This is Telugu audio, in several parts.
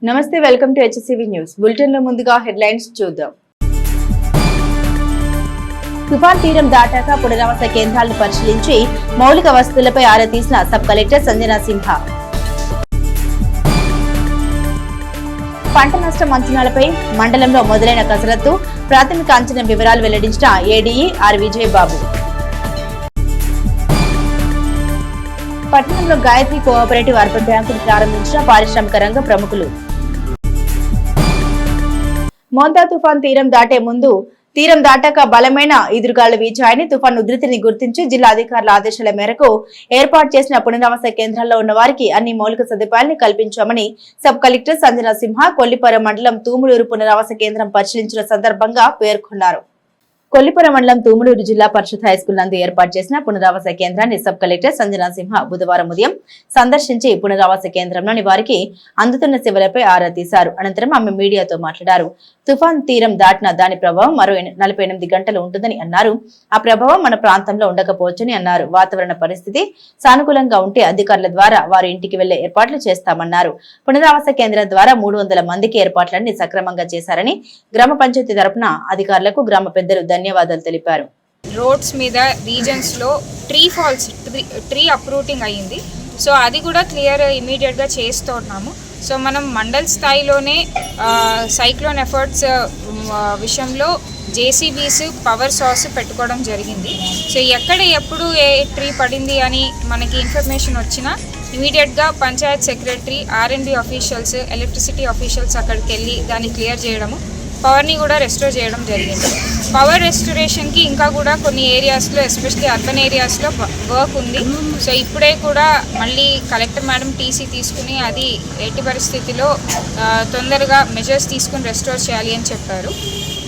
నమస్తే, welcome to HCV news bulletin లో ముందుగా హెడ్లైన్స్ చూద్దాం. తుఫాన్ తీరం దాటాక పునరావాస కేంద్రాలను పరిశీలించి మౌలిక వసతులపై ఆరా తీసిన సబ్ కలెక్టర్ సంజనా సిన్హా. పంట నష్టం అంచనాలపై మండలంలో మొదలైన కసరత్తు, ప్రాథమిక అంచనా వివరాలు వెల్లడించిన ఏడీఈ ఆర్ విజయబాబు. పట్టణంలో గాయత్రి కోఆపరేటివ్ అర్బన్ బ్యాంకును ప్రారంభించిన పారిశ్రామిక రంగ ప్రముఖులు. మోంతా తుఫాన్ తీరం దాటే ముందు తీరం దాటాక బలమైన ఎదురుగాలు వీచాయని, తుఫాన్ ఉధృతిని గుర్తించి జిల్లా అధికారుల ఆదేశాల మేరకు ఏర్పాటు చేసిన పునరావాస కేంద్రాల్లో ఉన్న వారికి అన్ని మౌలిక సదుపాయాలను కల్పించామని సబ్ కలెక్టర్ సంజనా సిన్హా కొల్లిపురం మండలం తూములూరు పునరావాస కేంద్రం పరిశీలించిన సందర్భంగా పేర్కొన్నారు. కొల్లిపురం మండలం తూములూరు జిల్లా పరిషత్ హైస్కూల్ నందు ఏర్పాటు చేసిన పునరావాస కేంద్రాన్ని సబ్ కలెక్టర్ సంజనా సిన్హా బుధవారం ఉదయం సందర్శించి పునరావాస కేంద్రంలోని వారికి అందుతున్న సేవలపై ఆరా తీశారు. అనంతరం ఆమె మీడియాతో మాట్లాడారు. తుఫాన్ తీరం దాటిన దాని ప్రభావం మరో 48 గంటలు ఉంటుందని అన్నారు. ఆ ప్రభావం మన ప్రాంతంలో ఉండకపోవచ్చని అన్నారు. వాతావరణ పరిస్థితి సానుకూలంగా ఉంటే అధికారుల ద్వారా వారి ఇంటికి వెళ్లే ఏర్పాట్లు చేస్తామన్నారు. పునరావాస కేంద్రం ద్వారా 300 మందికి ఏర్పాట్లన్నీ సక్రమంగా చేశారని గ్రామ పంచాయతీ తరపున అధికారులకు గ్రామ పెద్దలు ధన్యవాదాలు తెలిపారు. రోడ్స్ మీద రీజన్స్ లో ట్రీ అప్రూటింగ్ అయ్యింది. సో అది కూడా క్లియర్ ఇమీడియట్ గా చేస్తున్నాము. సో మనం మండల్ స్థాయిలోనే సైక్లోన్ ఎఫర్ట్స్ విషయంలో జేసీబీస్ పవర్ సోర్స్ పెట్టుకోవడం జరిగింది. సో ఎక్కడ ఎప్పుడు ఏ ట్రీ పడింది అని మనకి ఇన్ఫర్మేషన్ వచ్చినా ఇమీడియట్గా పంచాయత్ సెక్రటరీ, ఆర్ఎండ్బి ఆఫీషియల్స్, ఎలక్ట్రిసిటీ ఆఫీషియల్స్ అక్కడికి వెళ్ళి దాన్ని క్లియర్ చేయడము, పవర్ని కూడా రెస్టోర్ చేయడం జరిగింది. పవర్ రెస్టోరేషన్కి ఇంకా కూడా కొన్ని ఏరియాస్లో, ఎస్పెషల్లీ అర్బన్ ఏరియాస్లో వర్క్ ఉంది. సో ఇప్పుడే కూడా మళ్ళీ కలెక్టర్ మేడం టీసీ తీసుకుని అది ఎట్టి పరిస్థితిలో తొందరగా మెజర్స్ తీసుకుని రెస్టోర్ చేయాలి అని చెప్పారు.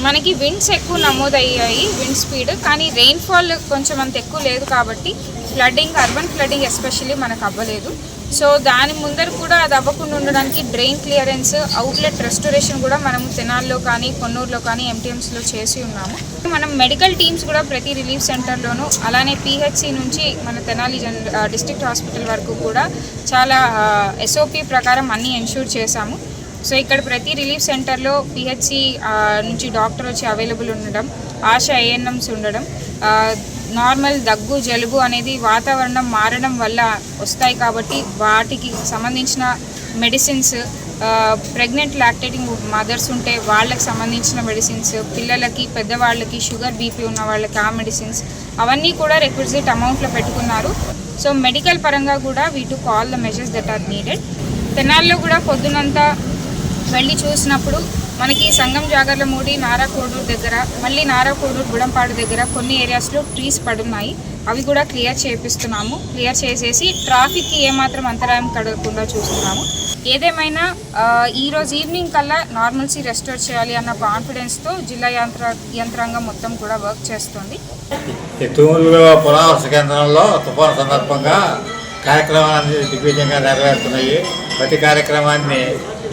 మనకి విండ్స్ ఎక్కువ నమోదయ్యాయి, విండ్ స్పీడ్, కానీ రెయిన్ఫాల్ కొంచెం అంత ఎక్కువ లేదు కాబట్టి ఫ్లడ్డింగ్, అర్బన్ ఫ్లడ్డింగ్ ఎస్పెషల్లీ మనకు అవ్వలేదు. సో దాని ముందర కూడా అది అవ్వకుండా ఉండడానికి డ్రైన్ క్లియరెన్స్, అవుట్లెట్ రెస్టోరేషన్ కూడా మనం తెనాల్లో కానీ కొన్నూరులో కానీ ఎంటీఎంస్లో చేసి ఉన్నాము. మనం మెడికల్ టీమ్స్ కూడా ప్రతి రిలీఫ్ సెంటర్లోనూ, అలానే పిహెచ్సి నుంచి మన తెనాలి డిస్ట్రిక్ట్ హాస్పిటల్ వరకు కూడా చాలా ఎస్ఓపి ప్రకారం అన్నీ ఎన్ష్యూర్ చేశాము. సో ఇక్కడ ప్రతి రిలీఫ్ సెంటర్లో పిహెచ్సి నుంచి డాక్టర్ వచ్చి అవైలబుల్ ఉండడం, ఆశా ఏఎన్ఎంస్ ఉండడం, నార్మల్ దగ్గు, జలుబు అనేది వాతావరణం మారడం వల్ల వస్తాయి కాబట్టి వాటికి సంబంధించిన మెడిసిన్స్, ప్రెగ్నెంట్ లాక్టేటింగ్ మదర్స్ ఉంటే వాళ్ళకి సంబంధించిన మెడిసిన్స్, పిల్లలకి, పెద్దవాళ్ళకి, షుగర్ బీపీ ఉన్న వాళ్ళకి ఆ మెడిసిన్స్ అవన్నీ కూడా రిక్విజిట్ అమౌంట్లో పెట్టుకున్నారు. సో మెడికల్ పరంగా కూడా we took all the measures that are needed. తెనాల్లో కూడా పొద్దునంతా వెళ్ళి చూసినప్పుడు మనకి సంగం జాగర్లమూడి, నారా కోడూరు దగ్గర, మళ్ళీ నారా కోడూరు గుడంపాడు దగ్గర కొన్ని ఏరియాస్లో ట్రీస్ పడున్నాయి. అవి కూడా క్లియర్ చేపిస్తున్నాము. క్లియర్ చేసేసి ట్రాఫిక్కి ఏమాత్రం అంతరాయం కలగకుండా చూస్తున్నాము. ఏదేమైనా ఈరోజు ఈవినింగ్ కల్లా నార్మల్సీ రెస్టోర్ చేయాలి అన్న కాన్ఫిడెన్స్తో జిల్లా యంత్రాంగం మొత్తం కూడా వర్క్ చేస్తుంది. తూములు పునరావాస కేంద్రంలో తుఫాను సందర్భంగా కార్యక్రమాన్ని దిగ్విజయంగా నెరవేరుతున్నాయి. ప్రతి కార్యక్రమాన్ని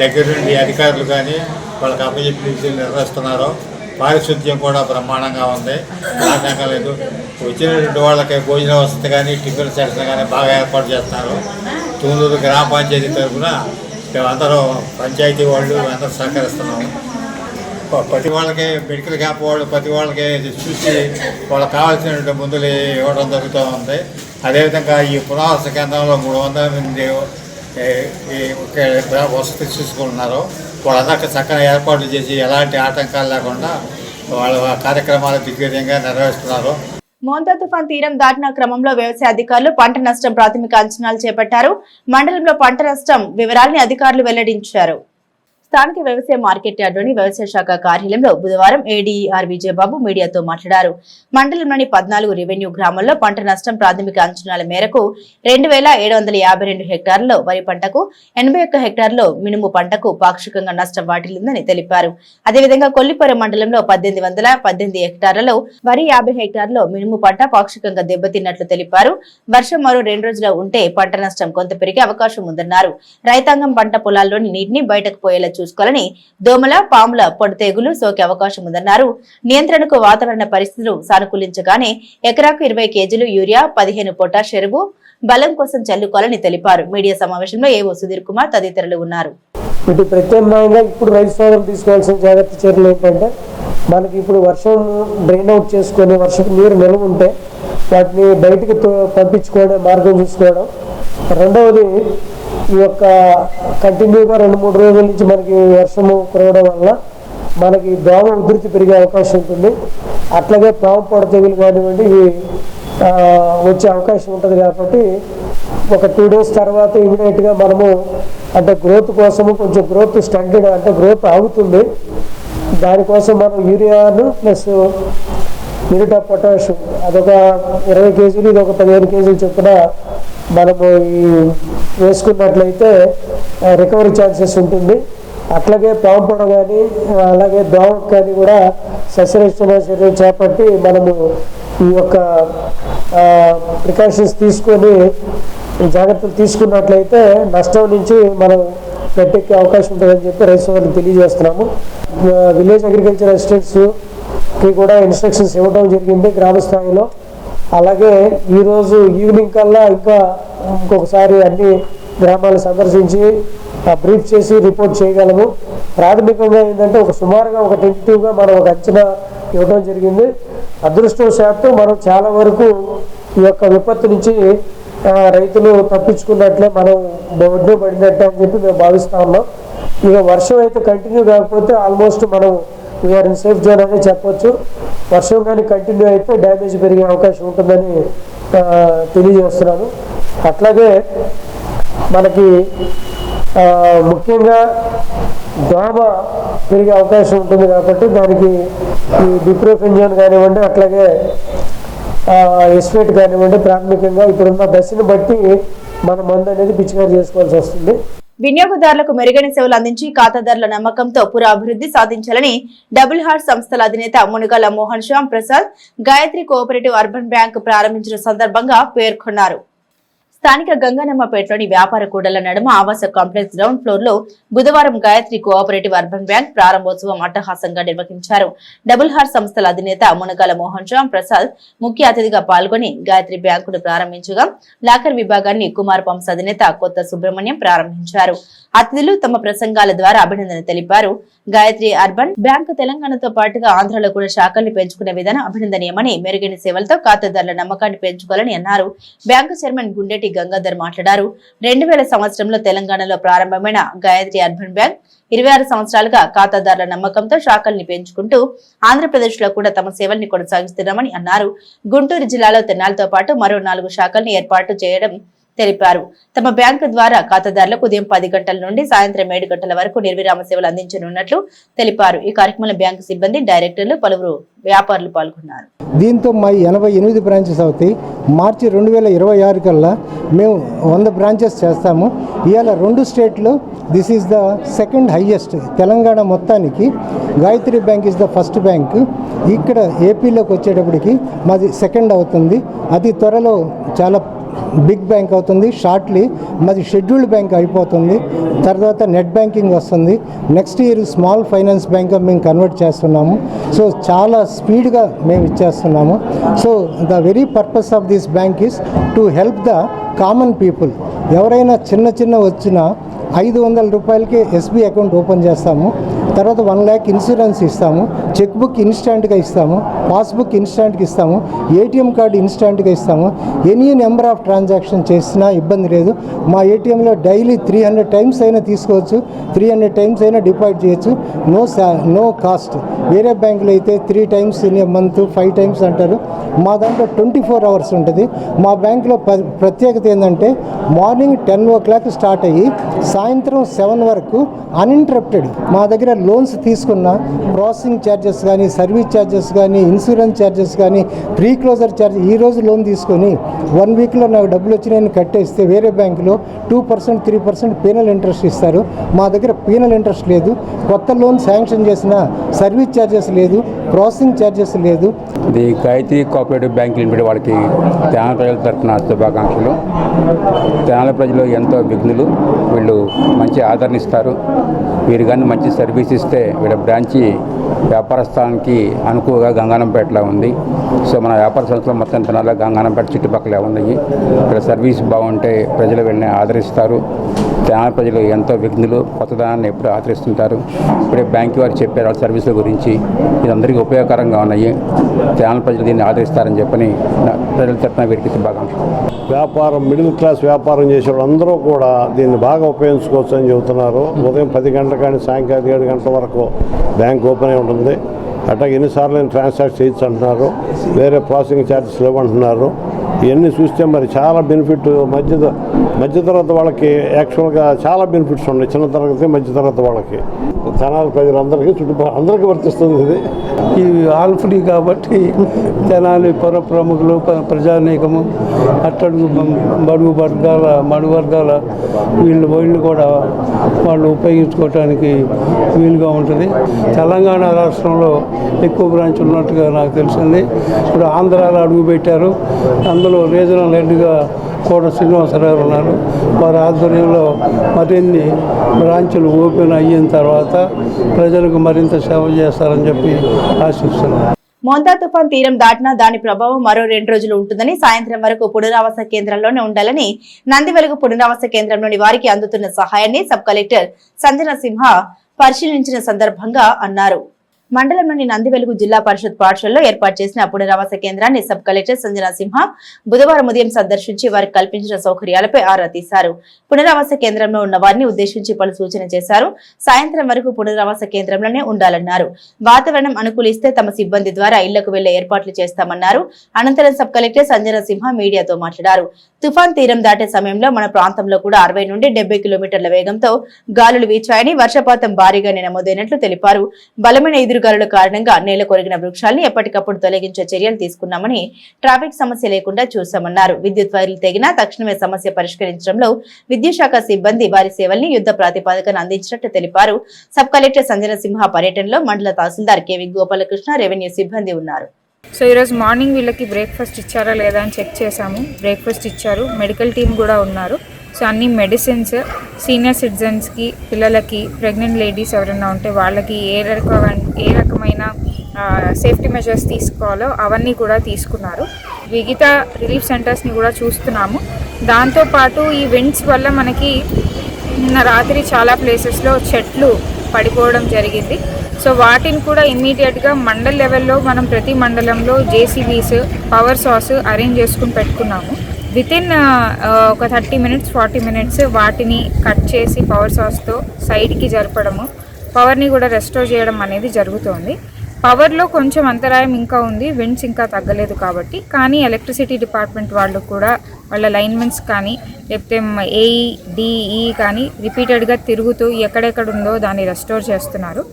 దగ్గర నుండి అధికారులు కానీ వాళ్ళకి అప్పచెప్పి నిర్వహిస్తున్నారు. పారిశుద్ధ్యం కూడా బ్రహ్మాండంగా ఉంది, ఆటంకం లేదు. వచ్చినటువంటి వాళ్ళకి భోజన వసతి కానీ, టిఫిన్ సెంటర్స్ కానీ బాగా ఏర్పాటు చేస్తున్నారు. తూములూరు గ్రామ పంచాయతీ తరఫున మేమందరూ పంచాయతీ వాళ్ళు అందరూ సహకరిస్తున్నాము. ప్రతి వాళ్ళకి మెడికల్ క్యాంప్ వాళ్ళు ప్రతి వాళ్ళకి చూసి వాళ్ళకి కావాల్సినటువంటి మందులు ఇవ్వడం జరుగుతూ ఉంది. అదేవిధంగా ఈ పునరావాస కేంద్రంలో 300 మంది వసతి చూసుకుంటున్నారు. వాళ్ళందరికీ చక్కని ఏర్పాట్లు చేసి ఎలాంటి ఆటంకాలు లేకుండా వాళ్ళ కార్యక్రమాలు దిగ్విజయంగా నెరవేరుస్తున్నారు. మోంతా తుఫాన్ తీరం దాటిన క్రమంలో వ్యవసాయ అధికారులు పంట నష్టం ప్రాథమిక అంచనాలు చేపట్టారు. మండలంలో పంట నష్టం వివరాల్ని అధికారులు వెల్లడించారు. స్థానిక వ్యవసాయ మార్కెట్ యార్డులోని వ్యవసాయ శాఖ కార్యాలయంలో బుధవారం ఏడీఈ ఆర్ విజయబాబు మీడియాతో మాట్లాడారు. మండలంలోని 14 రెవెన్యూ గ్రామాల్లో పంట నష్టం ప్రాథమిక అంచనాల మేరకు 2752 హెక్టార్లలో వరి పంటకు, 81 హెక్టార్లలో మినుము పంటకు పాక్షికంగా నష్టం వాటిల్లిందని తెలిపారు. అదేవిధంగా కొల్లిపురం మండలంలో 1818 హెక్టార్లలో వరి, 50 హెక్టార్లలో మినుము పంట పాక్షికంగా దెబ్బతిన్నట్లు తెలిపారు. వర్షం మరో 2 రోజులు ఉంటే పంట నష్టం కొంత పెరిగే అవకాశం ఉందన్నారు. రైతాంగం పంట పొలాల్లోని నీటిని బయటకు పోయేలా చూసుకోవాలని, దోమల, పాముల పొడతేగులు సోకే అవకాశం ఉందన్నారు. నియంత్రణకు వాతావరణ పరిస్థితులు సానుకూలించగానే ఎకరాకు 20 కేజీలు యూరియా, 15 పొటాష్ ఎరువు బలం కోసం చల్లుకోవాలని తెలిపారు. మీడియా సమావేశంలో ఏవో సుధీర్ కుమార్ తదితరులు ఉన్నారు. వీటి ప్రత్యామ్నాయంగా ఇప్పుడు రైతు సోదరులు తీసుకోవాల్సిన జాగ్రత్త చర్యలు ఏంటంటే, మనకి ఇప్పుడు వర్షం డ్రైన్ అవుట్ చేసుకొని వర్షపు నీరు నిల్వ ఉంటే వాటిని బయటికి పంపించుకోవడం మార్గం చూసుకోవడం. రెండవది, ఈ యొక్క కంటిన్యూగా 2-3 రోజుల నుంచి మనకి వర్షము కురవడం వల్ల మనకి దోమ ఉధృతి పెరిగే అవకాశం ఉంటుంది. అట్లాగే పాము పొడ తెగులు కానివ్వండి ఇవి వచ్చే అవకాశం ఉంటుంది. కాబట్టి ఒక 2 days తర్వాత ఇమీడియట్గా మనము అంటే గ్రోత్ కోసము కొంచెం గ్రోత్ స్టంటెడ్ అంటే గ్రోత్ ఆగుతుంది, దానికోసం మనం యూరియాను ప్లస్ మ్యూరేట్ ఆఫ్ పొటాష్ అదొక 20 kgs ఇది ఒక 15 kgs చొప్పున మనము ఈ వేసుకున్నట్లయితే రికవరీ ఛాన్సెస్ ఉంటుంది. అట్లాగే పాము పొడ కానీ అలాగే దోమకు కానీ కూడా సస్యరక్షణ చర్యలు చేపట్టి మనము ఈ యొక్క ప్రికాషన్స్ తీసుకొని జాగ్రత్తలు తీసుకున్నట్లయితే నష్టం నుంచి మనం గట్టెక్కే అవకాశం ఉంటుందని చెప్పి రైతు సోదరులకు తెలియజేస్తున్నాము. విలేజ్ అగ్రికల్చర్ అసిస్టెంట్స్కి కూడా ఇన్స్ట్రక్షన్స్ ఇవ్వడం జరిగింది గ్రామ స్థాయిలో. అలాగే ఈరోజు ఈవినింగ్ కల్లా ఇంకొకసారి అన్ని గ్రామాలు సందర్శించి బ్రీఫ్ చేసి రిపోర్ట్ చేయగలము. ప్రాథమికంగా ఏంటంటే సుమారుగా ఒక టెంటివ్గా మనం ఒక అంచనా ఇవ్వడం జరిగింది. అదృష్టవశాత్తు మనం చాలా వరకు ఈ యొక్క విపత్తు నుంచి రైతులు తప్పించుకున్నట్లే మనం ఒడ్డు పడినట్టు అని చెప్పి మేము భావిస్తా ఉన్నాం. ఇక వర్షం అయితే కంటిన్యూ కాకపోతే ఆల్మోస్ట్ మనం వీఆర్ ఇన్ సేఫ్ జోన్ అని చెప్పొచ్చు. వర్షం కానీ కంటిన్యూ అయితే డ్యామేజ్ పెరిగే అవకాశం ఉంటుందని తెలియజేస్తున్నాను. అట్లాగే మనకి ముఖ్యంగా దోమ పెరిగే అవకాశం ఉంటుంది కాబట్టి దానికి ఈ డిప్రోఫెంజాన్ కానివ్వండి అట్లాగే ఎస్వేట్ కానివ్వండి ప్రాథమికంగా ఇప్పుడున్న దశను బట్టి మన మందు అనేది పిచికారీ చేసుకోవాల్సి వస్తుంది. వినియోగదారులకు మెరుగైన సేవలు అందించి ఖాతాదారుల నమ్మకంతో పురాభివృద్ధి సాధించాలని డబుల్ హార్ట్ సంస్థల అధినేత Munugala Mohan Shyam Prasad Gayatri cooperative urban bank ప్రారంభించిన సందర్భంగా పేర్కొన్నారు. స్థానిక గంగనమ్మపేటలోని వ్యాపార కూడళ్ల నడుమ ఆవాస కాంప్లెక్స్ గ్రౌండ్ ఫ్లోర్ లో బుధవారం గాయత్రి కోఆపరేటివ్ అర్బన్ బ్యాంక్ ప్రారంభోత్సవం అట్టహాసంగా నిర్వహించారు. డబుల్ హార్ట్ సంస్థల అధినేత మునగాల మోహన్ శ్యామ్ ప్రసాద్ ముఖ్య అతిథిగా పాల్గొని గాయత్రి బ్యాంకును ప్రారంభించగా లాకర్ విభాగాన్ని కుమార్ పంప్స్ అధినేత కొత్త సుబ్రహ్మణ్యం ప్రారంభించారు. అతిథులు తమ ప్రసంగాల ద్వారా అభినందన తెలిపారు. గాయత్రి అర్బన్ బ్యాంకు తెలంగాణతో పాటుగా ఆంధ్రలో కూడా శాఖల్ని పెంచుకునే విధానం అభినందనీయమని, మెరుగైన సేవలతో ఖాతాదారుల నమ్మకాన్ని పెంచుకోవాలని అన్నారు. బ్యాంకు చైర్మన్ గుండెటి గంగాధర్ మాట్లాడారు. 2000 సంవత్సరంలో తెలంగాణలో ప్రారంభమైన గాయత్రి అర్బన్ బ్యాంక్ 26 సంవత్సరాలుగా ఖాతాదారుల నమ్మకంతో శాఖల్ని పెంచుకుంటూ ఆంధ్రప్రదేశ్ లో కూడా తమ సేవల్ని కొనసాగిస్తున్నామని అన్నారు. గుంటూరు జిల్లాలో తెనాలితో పాటు మరో 4 శాఖల్ని ఏర్పాటు చేయడం తెలిపారు. తమ బ్యాంకు ద్వారా ఖాతాదారులకు ఉదయం 10 గంటల నుండి సాయంత్రం 7 గంటల వరకు నిర్విరామ సేవలు అందించనున్నట్లు తెలిపారు. ఈ కార్యక్రమంలో బ్యాంకు సిబ్బంది, డైరెక్టర్లు, పలువురు వ్యాపారులు పాల్గొన్నారు. దీంతో మా 88 బ్రాంచెస్ అవుతాయి. మార్చి 2026 కల్లా మేము 100 బ్రాంచెస్ చేస్తాము. ఇవాళ 2 స్టేట్లో this is the second highest. Telangana మొత్తానికి Gayatri bank is the first bank. ఇక్కడ ఏపీలోకి వచ్చేటప్పటికి మాది సెకండ్ అవుతుంది. అతి త్వరలో చాలా బిగ్ బ్యాంక్ అవుతుంది. షార్ట్లీ మాది షెడ్యూల్డ్ బ్యాంక్ అయిపోతుంది. తర్వాత నెట్ బ్యాంకింగ్ వస్తుంది. నెక్స్ట్ ఇయర్ స్మాల్ ఫైనాన్స్ బ్యాంక్గా మేము కన్వర్ట్ చేస్తున్నాము. సో చాలా స్పీడ్గా మేము ఇచ్చేస్తున్నాము. So the very purpose of this bank is to help the common people. ఎవరైనా చిన్న వచ్చినా 500 రూపాయలకి ఎస్బీ అకౌంట్ ఓపెన్ చేస్తాము. తర్వాత 1 lakh ఇన్సూరెన్స్ ఇస్తాము. చెక్ బుక్ ఇన్స్టాంట్గా ఇస్తాము. పాస్బుక్ ఇన్స్టాంట్గా ఇస్తాము. ఏటీఎం కార్డు ఇన్స్టాంట్గా ఇస్తాము. ఎనీ నెంబర్ ఆఫ్ ట్రాన్సాక్షన్ చేసినా ఇబ్బంది లేదు. మా ఏటీఎంలో డైలీ 300 టైమ్స్ అయినా తీసుకోవచ్చు, 300 టైమ్స్ అయినా డిపాజిట్ చేయొచ్చు. No cost. వేరే బ్యాంకులో అయితే 3 times in a month, 5 times అంటారు. మా దాంట్లో 24 hours ఉంటుంది. మా బ్యాంకులో ప్రత్యేకత ఏంటంటే మార్నింగ్ 10 o'clock స్టార్ట్ అయ్యి సాయంత్రం 7 వరకు అన్ఇంటరప్టెడ్. మా దగ్గర లోన్స్ తీసుకున్న ప్రాసెసింగ్ ఛార్జెస్ కానీ, సర్వీస్ ఛార్జెస్ కానీ, ఇన్సూరెన్స్ ఛార్జెస్ కానీ, ప్రీ క్లోజర్ ఛార్జ్ ఈరోజు లోన్ తీసుకొని 1 weekలో నాకు డబ్బులు వచ్చినాయని కట్టేస్తే వేరే బ్యాంకులో 2%, 3% పీనల్ ఇంట్రెస్ట్ ఇస్తారు. మా దగ్గర పీనల్ ఇంట్రెస్ట్ లేదు. కొత్త లోన్ శాంక్షన్ చేసిన సర్వీస్ ఛార్జెస్ లేదు, ప్రాసెసింగ్ ఛార్జెస్ లేదు. The Gayatri cooperative bank limited వాళ్ళకి తెలంగాణ ప్రజల తరఫున శుభాకాంక్షలు. తెలంగాణ ప్రజలు ఎంతో విఘ్నులు. వీళ్ళు మంచి ఆదరణ ఇస్తారు. వీరు కానీ మంచి సర్వీస్ ఇస్తే వీళ్ళ బ్రాంచి వ్యాపారస్థానానికి అనుకువగా గంగానంపేటలో ఉంది. సో మన వ్యాపార సంస్థలు మొత్తం తినాలి గంగానంపేట చుట్టుపక్కల ఉన్నాయి. ఇక్కడ సర్వీస్ బాగుంటే ప్రజలు వీళ్ళని ఆదరిస్తారు. తెనాలి ప్రజలు ఎంతో విఘ్నులు, కొత్తదనాన్ని ఎప్పుడు ఆదరిస్తుంటారు. ఇప్పుడే బ్యాంకు వారు చెప్పారు వాళ్ళ సర్వీసుల గురించి, ఇది అందరికీ ఉపయోగకరంగా ఉన్నాయి. తెనాలి ప్రజలు దీన్ని ఆదరిస్తారని చెప్పని ప్రజల తరఫున వీరికి శుభాకాంక్షలు. వ్యాపారం మిడిల్ క్లాస్ వ్యాపారం చేసే వాళ్ళందరూ కూడా దీన్ని బాగా ఉపయోగించుకోవచ్చు అని చెబుతున్నారు. ఉదయం 10 గంటల కానీ సాయంకాలం 7 గంటల వరకు బ్యాంక్ ఓపెన్ అయి ఉంటుంది. అట్లాగే ఎన్నిసార్లు ట్రాన్సాక్ట్ చేయొచ్చు అంటున్నారు. వేరే ప్రాసెసింగ్ ఛార్జెస్ లేవంటున్నారు. ఇవన్నీ చూస్తే మరి చాలా బెనిఫిట్ మధ్యతరగతి వాళ్ళకి యాక్చువల్గా చాలా బెనిఫిట్స్ ఉన్నాయి. చిన్న తరగతి మధ్యతరగతి వాళ్ళకి తెనాలి ప్రజలందరికీ చుట్టుపక్కల అందరికీ వర్తిస్తుంది. ఇది ఆల్ ఫ్రీ కాబట్టి తెనాలి పుర ప్రముఖులు ప్రజానీకము అట్టడుగు బడుగు వర్గాల వీళ్ళు కూడా వాళ్ళు ఉపయోగించుకోవటానికి వీలుగా ఉంటుంది. తెలంగాణ రాష్ట్రంలో ఎక్కువ బ్రాంచ్ ఉన్నట్టుగా నాకు తెలిసింది. ఇప్పుడు ఆంధ్రాలో అడుగు పెట్టారు. అందులో రీజనల్ హెడ్గా కోట శ్రీనివాసరావు ఉన్నారు. వారి ఆధ్వర్యంలో మరిన్ని బ్రాంచులు ఓపెన్ అయిన తర్వాత ప్రజలకు మరింత సేవ చేస్తారని చెప్పి ఆశిస్తున్నాను. మోంతా తుఫాన్ తీరం దాటినా దాని ప్రభావం మరో 2 రోజులు ఉంటుందని, సాయంత్రం వరకు పునరావాస కేంద్రంలోనే ఉండాలని నందివెలుగు పునరావాస కేంద్రంలోని వారికి అందుతున్న సహాయాన్ని సబ్ కలెక్టర్ సంజన సింహ పరిశీలించిన సందర్భంగా అన్నారు. మండలంలోని నందివెలుగు జిల్లా పరిషత్ పాఠశాలలో ఏర్పాటు చేసిన పునరావాస కేంద్రాన్ని సబ్ కలెక్టర్ సంజన సింహ బుధవారం ఉదయం సందర్శించి వారికి కల్పించిన సౌకర్యాలపై ఆరా తీశారు. పునరావాస కేంద్రంలో ఉన్న వారిని ఉద్దేశించి పలు సూచన చేశారు. సాయంత్రం వరకు పునరావాస కేంద్రంలోనే ఉండాలన్నారు. వాతావరణం అనుకూలిస్తే తమ సిబ్బంది ద్వారా ఇళ్లకు వెళ్లే ఏర్పాట్లు చేస్తామన్నారు. అనంతరం సబ్ కలెక్టర్ సంజన సింహ మీడియాతో మాట్లాడారు. తుఫాన్ తీరం దాటే సమయంలో మన ప్రాంతంలో కూడా 60 నుండి 70 కిలోమీటర్ల వేగంతో గాలులు వీచాయని, వర్షపాతం భారీగానే నమోదైనట్లు తెలిపారు. బలమైన ఎదురుగాలుల కారణంగా నేల కొరిగిన వృక్షాలను ఎప్పటికప్పుడు తొలగించే చర్యలు తీసుకున్నామని, ట్రాఫిక్ సమస్య లేకుండా చూశామన్నారు. విద్యుత్ వైర్లు తెగినా తక్షణమే సమస్య పరిష్కరించడంలో విద్యుత్ శాఖ సిబ్బంది వారి సేవల్ని యుద్ధ ప్రాతిపదికన అందించినట్టు తెలిపారు. సబ్ కలెక్టర్ సంజన సింహ పర్యటనలో మండల తహసీల్దార్ కేవి గోపాలకృష్ణ, రెవెన్యూ సిబ్బంది ఉన్నారు. సో ఈరోజు మార్నింగ్ వీళ్ళకి బ్రేక్ఫాస్ట్ ఇచ్చారా లేదా అని చెక్ చేశాము. బ్రేక్ఫాస్ట్ ఇచ్చారు. మెడికల్ టీమ్ కూడా ఉన్నారు. సో అన్ని మెడిసిన్స్ సీనియర్ సిటిజన్స్కి, పిల్లలకి, ప్రెగ్నెంట్ లేడీస్ ఎవరైనా ఉంటే వాళ్ళకి ఏ రకమైన సేఫ్టీ మెజర్స్ తీసుకోవాలో అవన్నీ కూడా తీసుకున్నారు. మిగతా రిలీఫ్ సెంటర్స్ని కూడా చూస్తున్నాము. దాంతోపాటు ఈ విండ్స్ వల్ల మనకి నిన్న రాత్రి చాలా ప్లేసెస్లో చెట్లు పడిపోవడం జరిగింది. సో వాటిని కూడా ఇమ్మీడియట్గా మండల్ లెవెల్లో మనం ప్రతి మండలంలో జేసీబీస్, పవర్ సాస్ అరేంజ్ చేసుకుని పెట్టుకున్నాము. వితిన్ ఒక 30 మినిట్స్ 40 మినిట్స్ వాటిని కట్ చేసి పవర్ సాస్తో సైడ్కి జరపడము, పవర్ని కూడా రెస్టోర్ చేయడం అనేది జరుగుతోంది. పవర్లో కొంచెం అంతరాయం ఇంకా ఉంది, విండ్స్ ఇంకా తగ్గలేదు కాబట్టి. కానీ ఎలక్ట్రిసిటీ డిపార్ట్మెంట్ వాళ్ళు కూడా వాళ్ళ లైన్మెన్స్ కానీ లేకపోతే ఏఈ డిఈ కానీ రిపీటెడ్గా తిరుగుతూ ఎక్కడెక్కడ ఉందో దాన్ని రెస్టోర్ చేస్తున్నారు.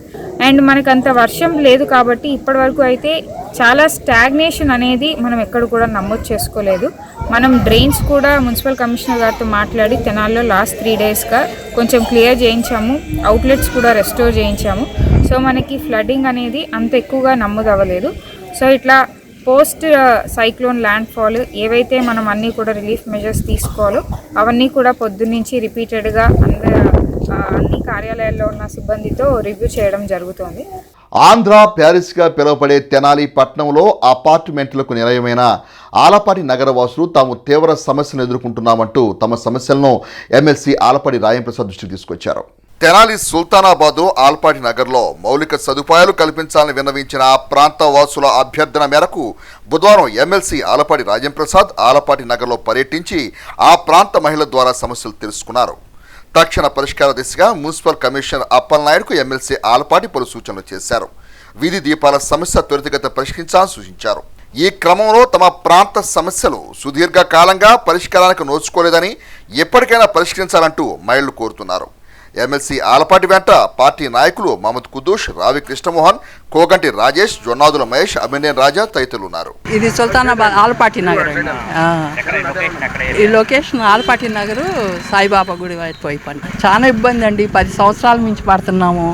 అండ్ మనకు అంత వర్షం లేదు కాబట్టి ఇప్పటివరకు అయితే చాలా స్టాగ్నేషన్ అనేది మనం ఎక్కడ కూడా నమోదు చేసుకోలేదు. మనం డ్రైన్స్ కూడా మున్సిపల్ కమిషనర్ గారితో మాట్లాడి తెనాల్లో లాస్ట్ 3 డేస్గా కొంచెం క్లియర్ చేయించాము. అవుట్లెట్స్ కూడా రెస్టోర్ చేయించాము. సో మనకి ఫ్లడ్డింగ్ అనేది అంత ఎక్కువగా నమోదు అవ్వలేదు. సో ఇట్లా పోస్ట్ సైక్లోన్ ల్యాండ్ ఫాల్ ఏవైతే మనం అన్నీ కూడా రిలీఫ్ మెజర్స్ తీసుకోవాలో అవన్నీ కూడా పొద్దున్నుంచి రిపీటెడ్గా అన్ని కార్యాలయాల్లో ఉన్న సిబ్బందితో రివ్యూ చేయడం జరుగుతోంది. ఆంధ్ర ప్యారిస్గా పిలువబడే తెనాలి పట్టణంలో అపార్ట్మెంట్లకు నిలయమైన ఆలపాటి నగరవాసులు తాము తీవ్ర సమస్యలను ఎదుర్కొంటున్నామంటూ తమ సమస్యలను ఎమ్మెల్సీ ఆలపాటి రాయంప్రసాద్ దృష్టికి తీసుకొచ్చారు. తెనాలి సుల్తానాబాదు ఆల్పాటి నగర్లో మౌలిక సదుపాయాలు కల్పించాలని విన్నవించిన ఆ ప్రాంత వాసుల అభ్యర్థన మేరకు బుధవారం ఎమ్మెల్సీ ఆలపాటి రాజంప్రసాద్ ఆలపాటి నగర్లో పర్యటించి ఆ ప్రాంత మహిళల ద్వారా సమస్యలు తెలుసుకున్నారు. తక్షణ పరిష్కార దిశగా మున్సిపల్ కమిషనర్ అప్పలనాయుడుకు ఎమ్మెల్సీ ఆలపాటి పలు సూచనలు చేశారు. వీధి దీపాల సమస్య త్వరితగతిన పరిష్కరించాలని సూచించారు. ఈ క్రమంలో తమ ప్రాంత సమస్యలు సుదీర్ఘకాలంగా పరిష్కారానికి నోచుకోలేదని ఎప్పటికైనా పరిష్కరించాలంటూ మహిళలు కోరుతున్నారు. ఎమ్మెల్సీ ఆలపాటి వెంట పార్టీ నాయకులు మహమ్మద్ కుద్దూష్, రావి కృష్ణమోహన్, కోగంటి రాజేష్, జొన్నాదుల మహేష్, అభినయన్ రాజా తదితరులు ఉన్నారు. ఇది సుల్తానాబాద్ ఆలపాటి నగర్. ఈ లొకేషన్ ఆలపాటి నగరు సాయిబాబా గుడి వైపు పని. చాలా ఇబ్బంది అండి. 10 సంవత్సరాల నుంచి పడుతున్నాము.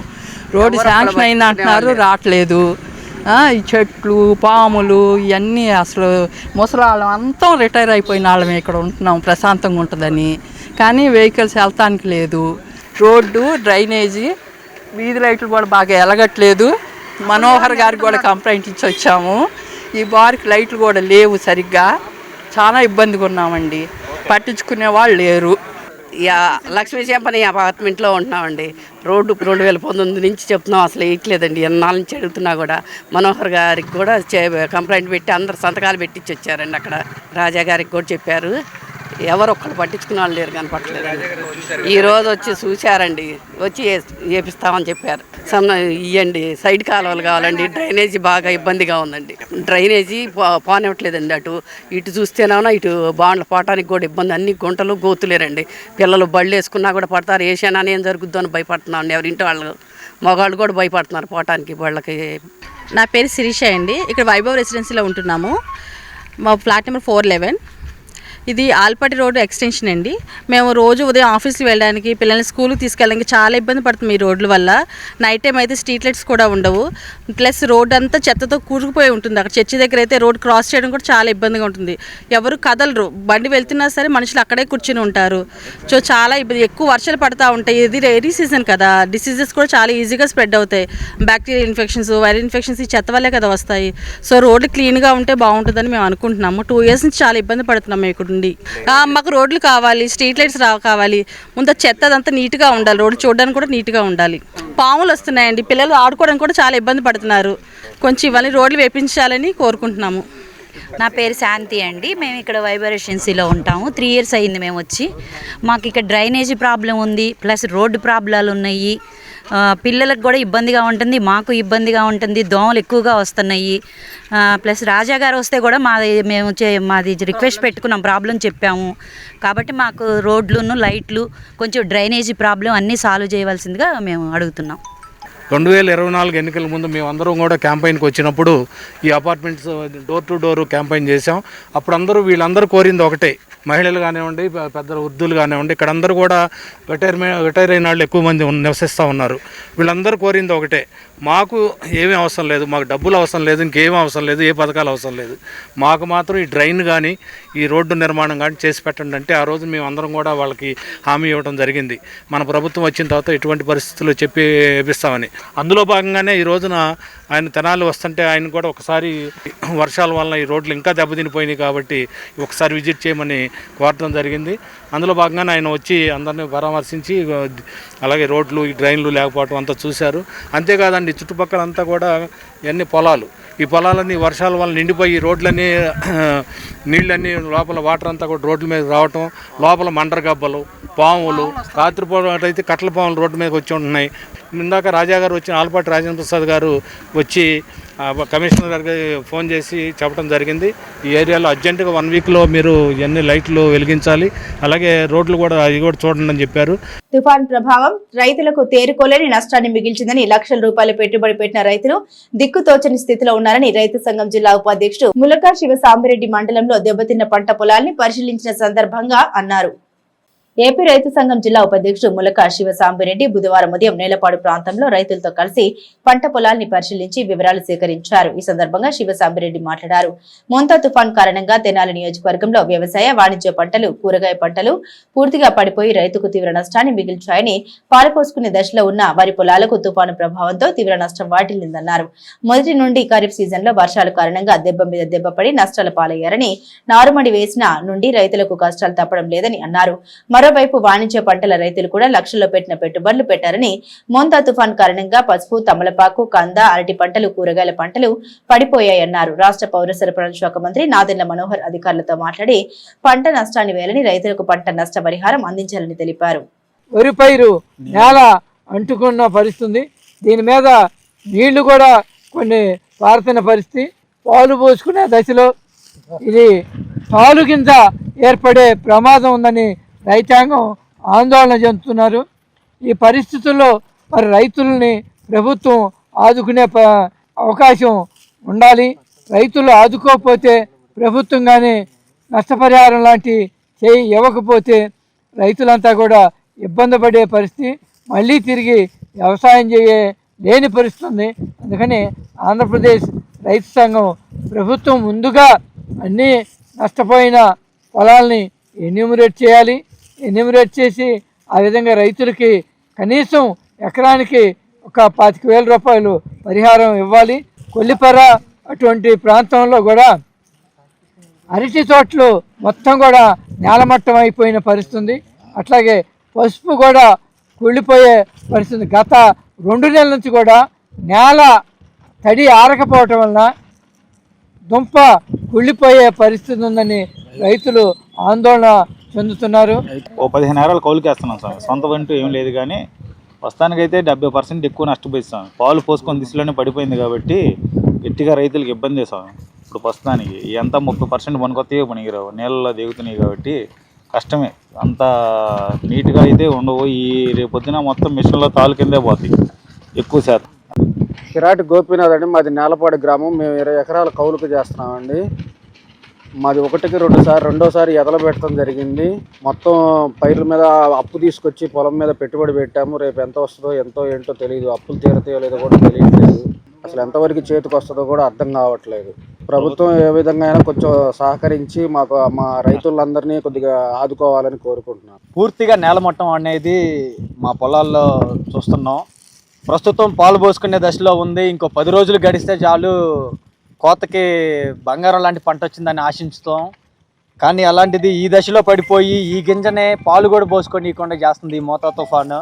రోడ్డు శాంక్షన్ అయింది అంటున్నారు, రావట్లేదు. ఈ చెట్లు, పాములు ఇవన్నీ అసలు ముసలాళ్ళం అంతా రిటైర్ అయిపోయిన వాళ్ళమే ఇక్కడ ఉంటున్నాం ప్రశాంతంగా ఉంటుందని. కానీ వెహికల్స్ వెళ్తానికి లేదు. రోడ్డు, డ్రైనేజీ వీధి లైట్లు కూడా బాగా ఎలగట్లేదు. మనోహర్ గారికి కూడా కంప్లైంట్ ఇచ్చి వచ్చాము. ఈ బారికి లైట్లు కూడా లేవు సరిగ్గా, చాలా ఇబ్బందిగా ఉన్నామండి. పట్టించుకునే వాళ్ళు లేరు. లక్ష్మీ చెంపని అపార్ట్మెంట్లో ఉంటున్నామండి. రోడ్డు 2019 నుంచి చెప్తున్నాం, అసలు వేయట్లేదండి. ఎన్నాళ్ళ నుంచి అడుగుతున్నా కూడా మనోహర్ గారికి కూడా కంప్లైంట్ పెట్టి అందరు సంతకాలు పెట్టించి వచ్చారండి. అక్కడ రాజా గారికి కూడా చెప్పారు, ఎవరు ఒక్కరు పట్టించుకున్న వాళ్ళు లేరు, కనపట్లేదండి. ఈరోజు వచ్చి చూశారండి, వచ్చి వేపిస్తామని చెప్పారు. ఇవ్వండి, సైడ్ కాలువలు కావాలండి, డ్రైనేజీ బాగా ఇబ్బందిగా ఉందండి. డ్రైనేజీ పోనివ్వట్లేదండి. ఇటు చూస్తేనేమో ఇటు బాండ్లు పోవటానికి కూడా ఇబ్బంది, అన్ని గుంటలు గోతులేరండి. పిల్లలు బళ్ళు వేసుకున్నా కూడా పడతారు, వేసానా ఏం జరుగుద్దో అని భయపడుతున్నామండి. ఎవరింటి వాళ్ళు మగవాళ్ళు కూడా భయపడుతున్నారు పోవటానికి బళ్ళకి. నా పేరు శిరీష అండి. ఇక్కడ వైభవ్ రెసిడెన్సీలో ఉంటున్నాము. మా ఫ్లాట్ నెంబర్ 411. ఇది ఆల్పాటి రోడ్డు ఎక్స్టెన్షన్ అండి. మేము రోజు ఉదయం ఆఫీస్కి వెళ్ళడానికి, పిల్లల్ని స్కూల్కి తీసుకెళ్ళడానికి చాలా ఇబ్బంది పడుతుంది ఈ రోడ్ల వల్ల. నైట్ టైం అయితే స్ట్రీట్ లైట్స్ కూడా ఉండవు. ప్లస్ రోడ్ అంతా చెత్తతో కూరుకుపోయి ఉంటుంది. అక్కడ చర్చి దగ్గర అయితే రోడ్ క్రాస్ చేయడం కూడా చాలా ఇబ్బందిగా ఉంటుంది. ఎవరు కదలరు, బండి వెళ్తున్నా సరే మనుషులు అక్కడే కూర్చుని ఉంటారు. సో చాలా ఇబ్బంది. ఎక్కువ వర్షాలు పడుతూ ఉంటాయి. ఇది రైనీ సీజన్ కదా, డిసీజెస్ కూడా చాలా ఈజీగా స్ప్రెడ్ అవుతాయి. బ్యాక్టీరియల్ ఇన్ఫెక్షన్స్, వైరల్ ఇన్ఫెక్షన్స్ ఈ చెత్త వల్లే కదా వస్తాయి. సో రోడ్లు క్లీన్గా ఉంటే బాగుంటుందని మేము అనుకుంటున్నాము. 2 years నుంచి చాలా ఇబ్బంది పడుతున్నాం మేము ఇక్కడ. మాకు రోడ్లు కావాలి, స్ట్రీట్ లైట్స్ కావాలి. ముందు చెత్త అదంతా నీట్గా ఉండాలి, రోడ్లు చూడడానికి కూడా నీట్గా ఉండాలి. పాములు వస్తున్నాయండి, పిల్లలు ఆడుకోవడానికి కూడా చాలా ఇబ్బంది పడుతున్నారు. కొంచెం ఇవన్నీ రోడ్లు వేపించాలని కోరుకుంటున్నాము. నా పేరు శాంతి అండి. మేము ఇక్కడ వైభవ్ రెసిడెన్సీలో ఉంటాము. 3 years అయింది మేము వచ్చి. మాకు ఇక్కడ డ్రైనేజీ ప్రాబ్లం ఉంది, ప్లస్ రోడ్డు ప్రాబ్లాలు ఉన్నాయి. పిల్లలకు కూడా ఇబ్బందిగా ఉంటుంది, మాకు ఇబ్బందిగా ఉంటుంది. దోమలు ఎక్కువగా వస్తున్నాయి. ప్లస్ రాజా గారు వస్తే కూడా మాది రిక్వెస్ట్ పెట్టుకున్నాం, ప్రాబ్లం చెప్పాము. కాబట్టి మాకు రోడ్లును లైట్లు, కొంచెం డ్రైనేజీ ప్రాబ్లం అన్నీ సాల్వ్ చేయవలసిందిగా మేము అడుగుతున్నాం. 2024 ఎన్నికల ముందు మేమందరం కూడా క్యాంపెయిన్కి వచ్చినప్పుడు ఈ apartments door to door campaign చేసాం. అప్పుడు వీళ్ళందరూ కోరింది ఒకటే, మహిళలు కానివ్వండి, పెద్ద వృద్ధులు కానివ్వండి, ఇక్కడ అందరూ కూడా రిటైర్ అయిన వాళ్ళు ఎక్కువ మంది నివసిస్తూ ఉన్నారు. వీళ్ళందరూ కోరింది ఒకటే, మాకు ఏమీ అవసరం లేదు, మాకు డబ్బులు అవసరం లేదు, ఇంకేమీ అవసరం లేదు, ఏ పథకాలు అవసరం లేదు, మాకు మాత్రం ఈ డ్రైన్ కానీ ఈ రోడ్డు నిర్మాణం కానీ చేసి పెట్టండి అంటే ఆ రోజు మేము అందరం కూడా వాళ్ళకి హామీ ఇవ్వడం జరిగింది. మన ప్రభుత్వం వచ్చిన తర్వాత ఎటువంటి పరిస్థితుల్లో చెప్పి వేపిస్తామని. అందులో భాగంగానే ఈ రోజున ఆయన తెనాలి వస్తుంటే ఆయన కూడా ఒకసారి వర్షాల వలన ఈ రోడ్లు ఇంకా దెబ్బతినిపోయినాయి కాబట్టి ఒకసారి విజిట్ చేయమని కోరడం జరిగింది. అందులో భాగంగానే ఆయన వచ్చి అందరినీ పరామర్శించి అలాగే రోడ్లు ఈ డ్రైన్లు లేకపోవడం అంతా చూశారు. అంతేకాదండి, చుట్టుపక్కల అంతా కూడా ఇవన్నీ పొలాలు, ఈ పొలాలన్నీ వర్షాల వల్ల నిండిపోయి రోడ్లన్నీ నీళ్ళన్నీ లోపల వాటర్ అంతా కూడా రోడ్ల మీద రావటం, లోపల మండరగబ్బలు, పాములు, రాత్రిపూట అయితే కట్ల పాములు రోడ్డు మీదకి వచ్చి ఉంటున్నాయి. ఇందాక రాజా గారు వచ్చి ఆలపాటి రాజేంద్ర ప్రసాద్ గారు వచ్చి కమిషనర్ గారికి ఫోన్ చేసి చెప్పడం జరిగింది, ఈ ఏరియాలో అర్జెంటుగా 1 weekలో మీరు ఎన్ని లైట్లు వెలిగించాలి, అలాగే రోడ్లు కూడా అవి కూడా చూడండి అని చెప్పారు. తుఫాన్ ప్రభావం రైతులకు తేరుకోలేని నష్టాన్ని మిగిల్చిందని లక్షల రూపాయలు పెట్టుబడి పెట్టిన రైతులు దిక్కుతోచని స్థితిలో ఉన్నారని రైతు సంఘం జిల్లా ఉపాధ్యక్షుడు ములక శివసాంబిరెడ్డి మండలంలో దెబ్బతిన్న పంట పొలాల్ని పరిశీలించిన సందర్భంగా అన్నారు. ఏపీ రైతు సంఘం జిల్లా ఉపాధ్యక్షుడు ములక శివసాంబిరెడ్డి బుధవారం ఉదయం నేలపాడు ప్రాంతంలో రైతులతో కలిసి పంట పొలాల్ని పరిశీలించి వివరాలు సేకరించారు. ఈ సందర్భంగా శివసాంబిరెడ్డి మాట్లాడారు. మోంతా తుఫాన్ కారణంగా తెనాలి నియోజకవర్గంలో వ్యవసాయ, వాణిజ్య పంటలు, కూరగాయ పంటలు పూర్తిగా పడిపోయి రైతుకు తీవ్ర నష్టాన్ని మిగిల్చాయని, పాలుపోసుకునే దశలో ఉన్న వరి పొలాలకు తుఫాను ప్రభావంతో తీవ్ర నష్టం వాటిల్లిందన్నారు. మొదటి నుండి ఖరీఫ్ సీజన్ లో వర్షాల కారణంగా దెబ్బ మీద దెబ్బపడి నష్టాల పాలయ్యారని, నారుమడి వేసిన నుండి రైతులకు కష్టాలు తప్పడం లేదని అన్నారు. మరోవైపు వాణిజ్య పంటల రైతులు కూడా లక్షల్లో పెట్టిన పెట్టుబడులు పెట్టారని, మోంతా తుఫాన్ కారణంగా పసుపు, తమలపాకు, కంద, అరటి పంటలు, కూరగాయల పంటలు పడిపోయాయన్నారు. రాష్ట్ర పౌర సరఫరాల శాఖ మంత్రి నాదెండ్ల మనోహర్ అధికారులతో మాట్లాడి పంట నష్టాన్ని వేయాలని, రైతులకు పంట నష్ట పరిహారం అందించాలని తెలిపారు. వరి పైరు నేల అంటుకున్న పరిస్థితి, దీని మీద నీళ్లు కూడా కొన్ని పారుతున్న పరిస్థితి, పాలు పోసుకునే దశలో ఇది పాలు కింద ఏర్పడే ప్రమాదం ఉందని రైతాంగం ఆందోళన చెందుతున్నారు. ఈ పరిస్థితుల్లో మరి రైతులని ప్రభుత్వం ఆదుకునే అవకాశం ఉండాలి. రైతులు ఆదుకోకపోతే ప్రభుత్వం కానీ నష్టపరిహారం లాంటి ఇవ్వకపోతే రైతులంతా కూడా ఇబ్బంది పడే పరిస్థితి, మళ్ళీ తిరిగి వ్యవసాయం లేని పరిస్థితి ఉంది. అందుకని ఆంధ్రప్రదేశ్ రైతు సంఘం ప్రభుత్వం ముందుగా అన్ని నష్టపోయిన పొలాల్ని ఎన్యూమరేట్ చేయాలి. ఎన్యూమరేట్ చేసి ఆ విధంగా రైతులకి కనీసం ఎకరానికి ఒక 25,000 రూపాయలు పరిహారం ఇవ్వాలి. కొల్లిపర అటువంటి ప్రాంతంలో కూడా అరటి తోటలు మొత్తం కూడా నేలమట్టం అయిపోయిన పరిస్థితి. అట్లాగే పసుపు కూడా కుళ్ళిపోయే పరిస్థితి. గత 2 నెలల నుంచి కూడా నేల తడి ఆరకపోవటం వలన దుంప కుళ్ళిపోయే పరిస్థితి ఉందని రైతులు ఆందోళన చెందుతున్నారు. 15 ఎకరాలు కౌలుకేస్తున్నాం సార్. సొంత వంటూ ఏం లేదు, కానీ ప్రస్తుతానికైతే 70% ఎక్కువ నష్టపోయిస్తాం. పాలు పోసుకొని దిశలోనే పడిపోయింది కాబట్టి గట్టిగా రైతులకు ఇబ్బంది సార్. ఇప్పుడు ప్రస్తుతానికి ఎంత 30% పనికొత్తగా పనికిరావు, నీళ్ళలో దిగుతున్నాయి కాబట్టి కష్టమే. అంత నీట్గా అయితే ఉండవు. ఈ రేపొద్దున మొత్తం మిషన్లో తాలు కిందే పోతాయి ఎక్కువ శాతం. కిరాటి గోపీనాథ్ అండి, మాది నేలపాడు గ్రామం. మేము 20 ఎకరాలు కౌలుకు చేస్తున్నామండి. మాది ఒకటికి రెండోసారి ఎదలు పెట్టడం జరిగింది. మొత్తం పైర్ల మీద అప్పు తీసుకొచ్చి పొలం మీద పెట్టుబడి పెట్టాము. రేపు ఎంత వస్తుందో ఏంటో తెలియదు. అప్పులు తీరతాయో లేదో కూడా తెలియట్లేదు. అసలు ఎంతవరకు చేతికి వస్తుందో కూడా అర్థం కావట్లేదు. ప్రభుత్వం ఏ విధంగా అయినా కొంచెం సహకరించి మా రైతులందరినీ కొద్దిగా ఆదుకోవాలని కోరుకుంటున్నాను. పూర్తిగా నేలమట్టం అనేది మా పొలాల్లో చూస్తున్నాం. ప్రస్తుతం పాలు పోసుకునే దశలో ఉంది. ఇంకో 10 రోజులు గడిస్తే చాలు కోతకి బంగారం లాంటి పంట వచ్చిందని ఆశించుతాం. కానీ అలాంటిది ఈ దశలో పడిపోయి ఈ గింజనే పాలు కూడా పోసుకొనియకుండా చేస్తుంది ఈ మోతా తుఫాను.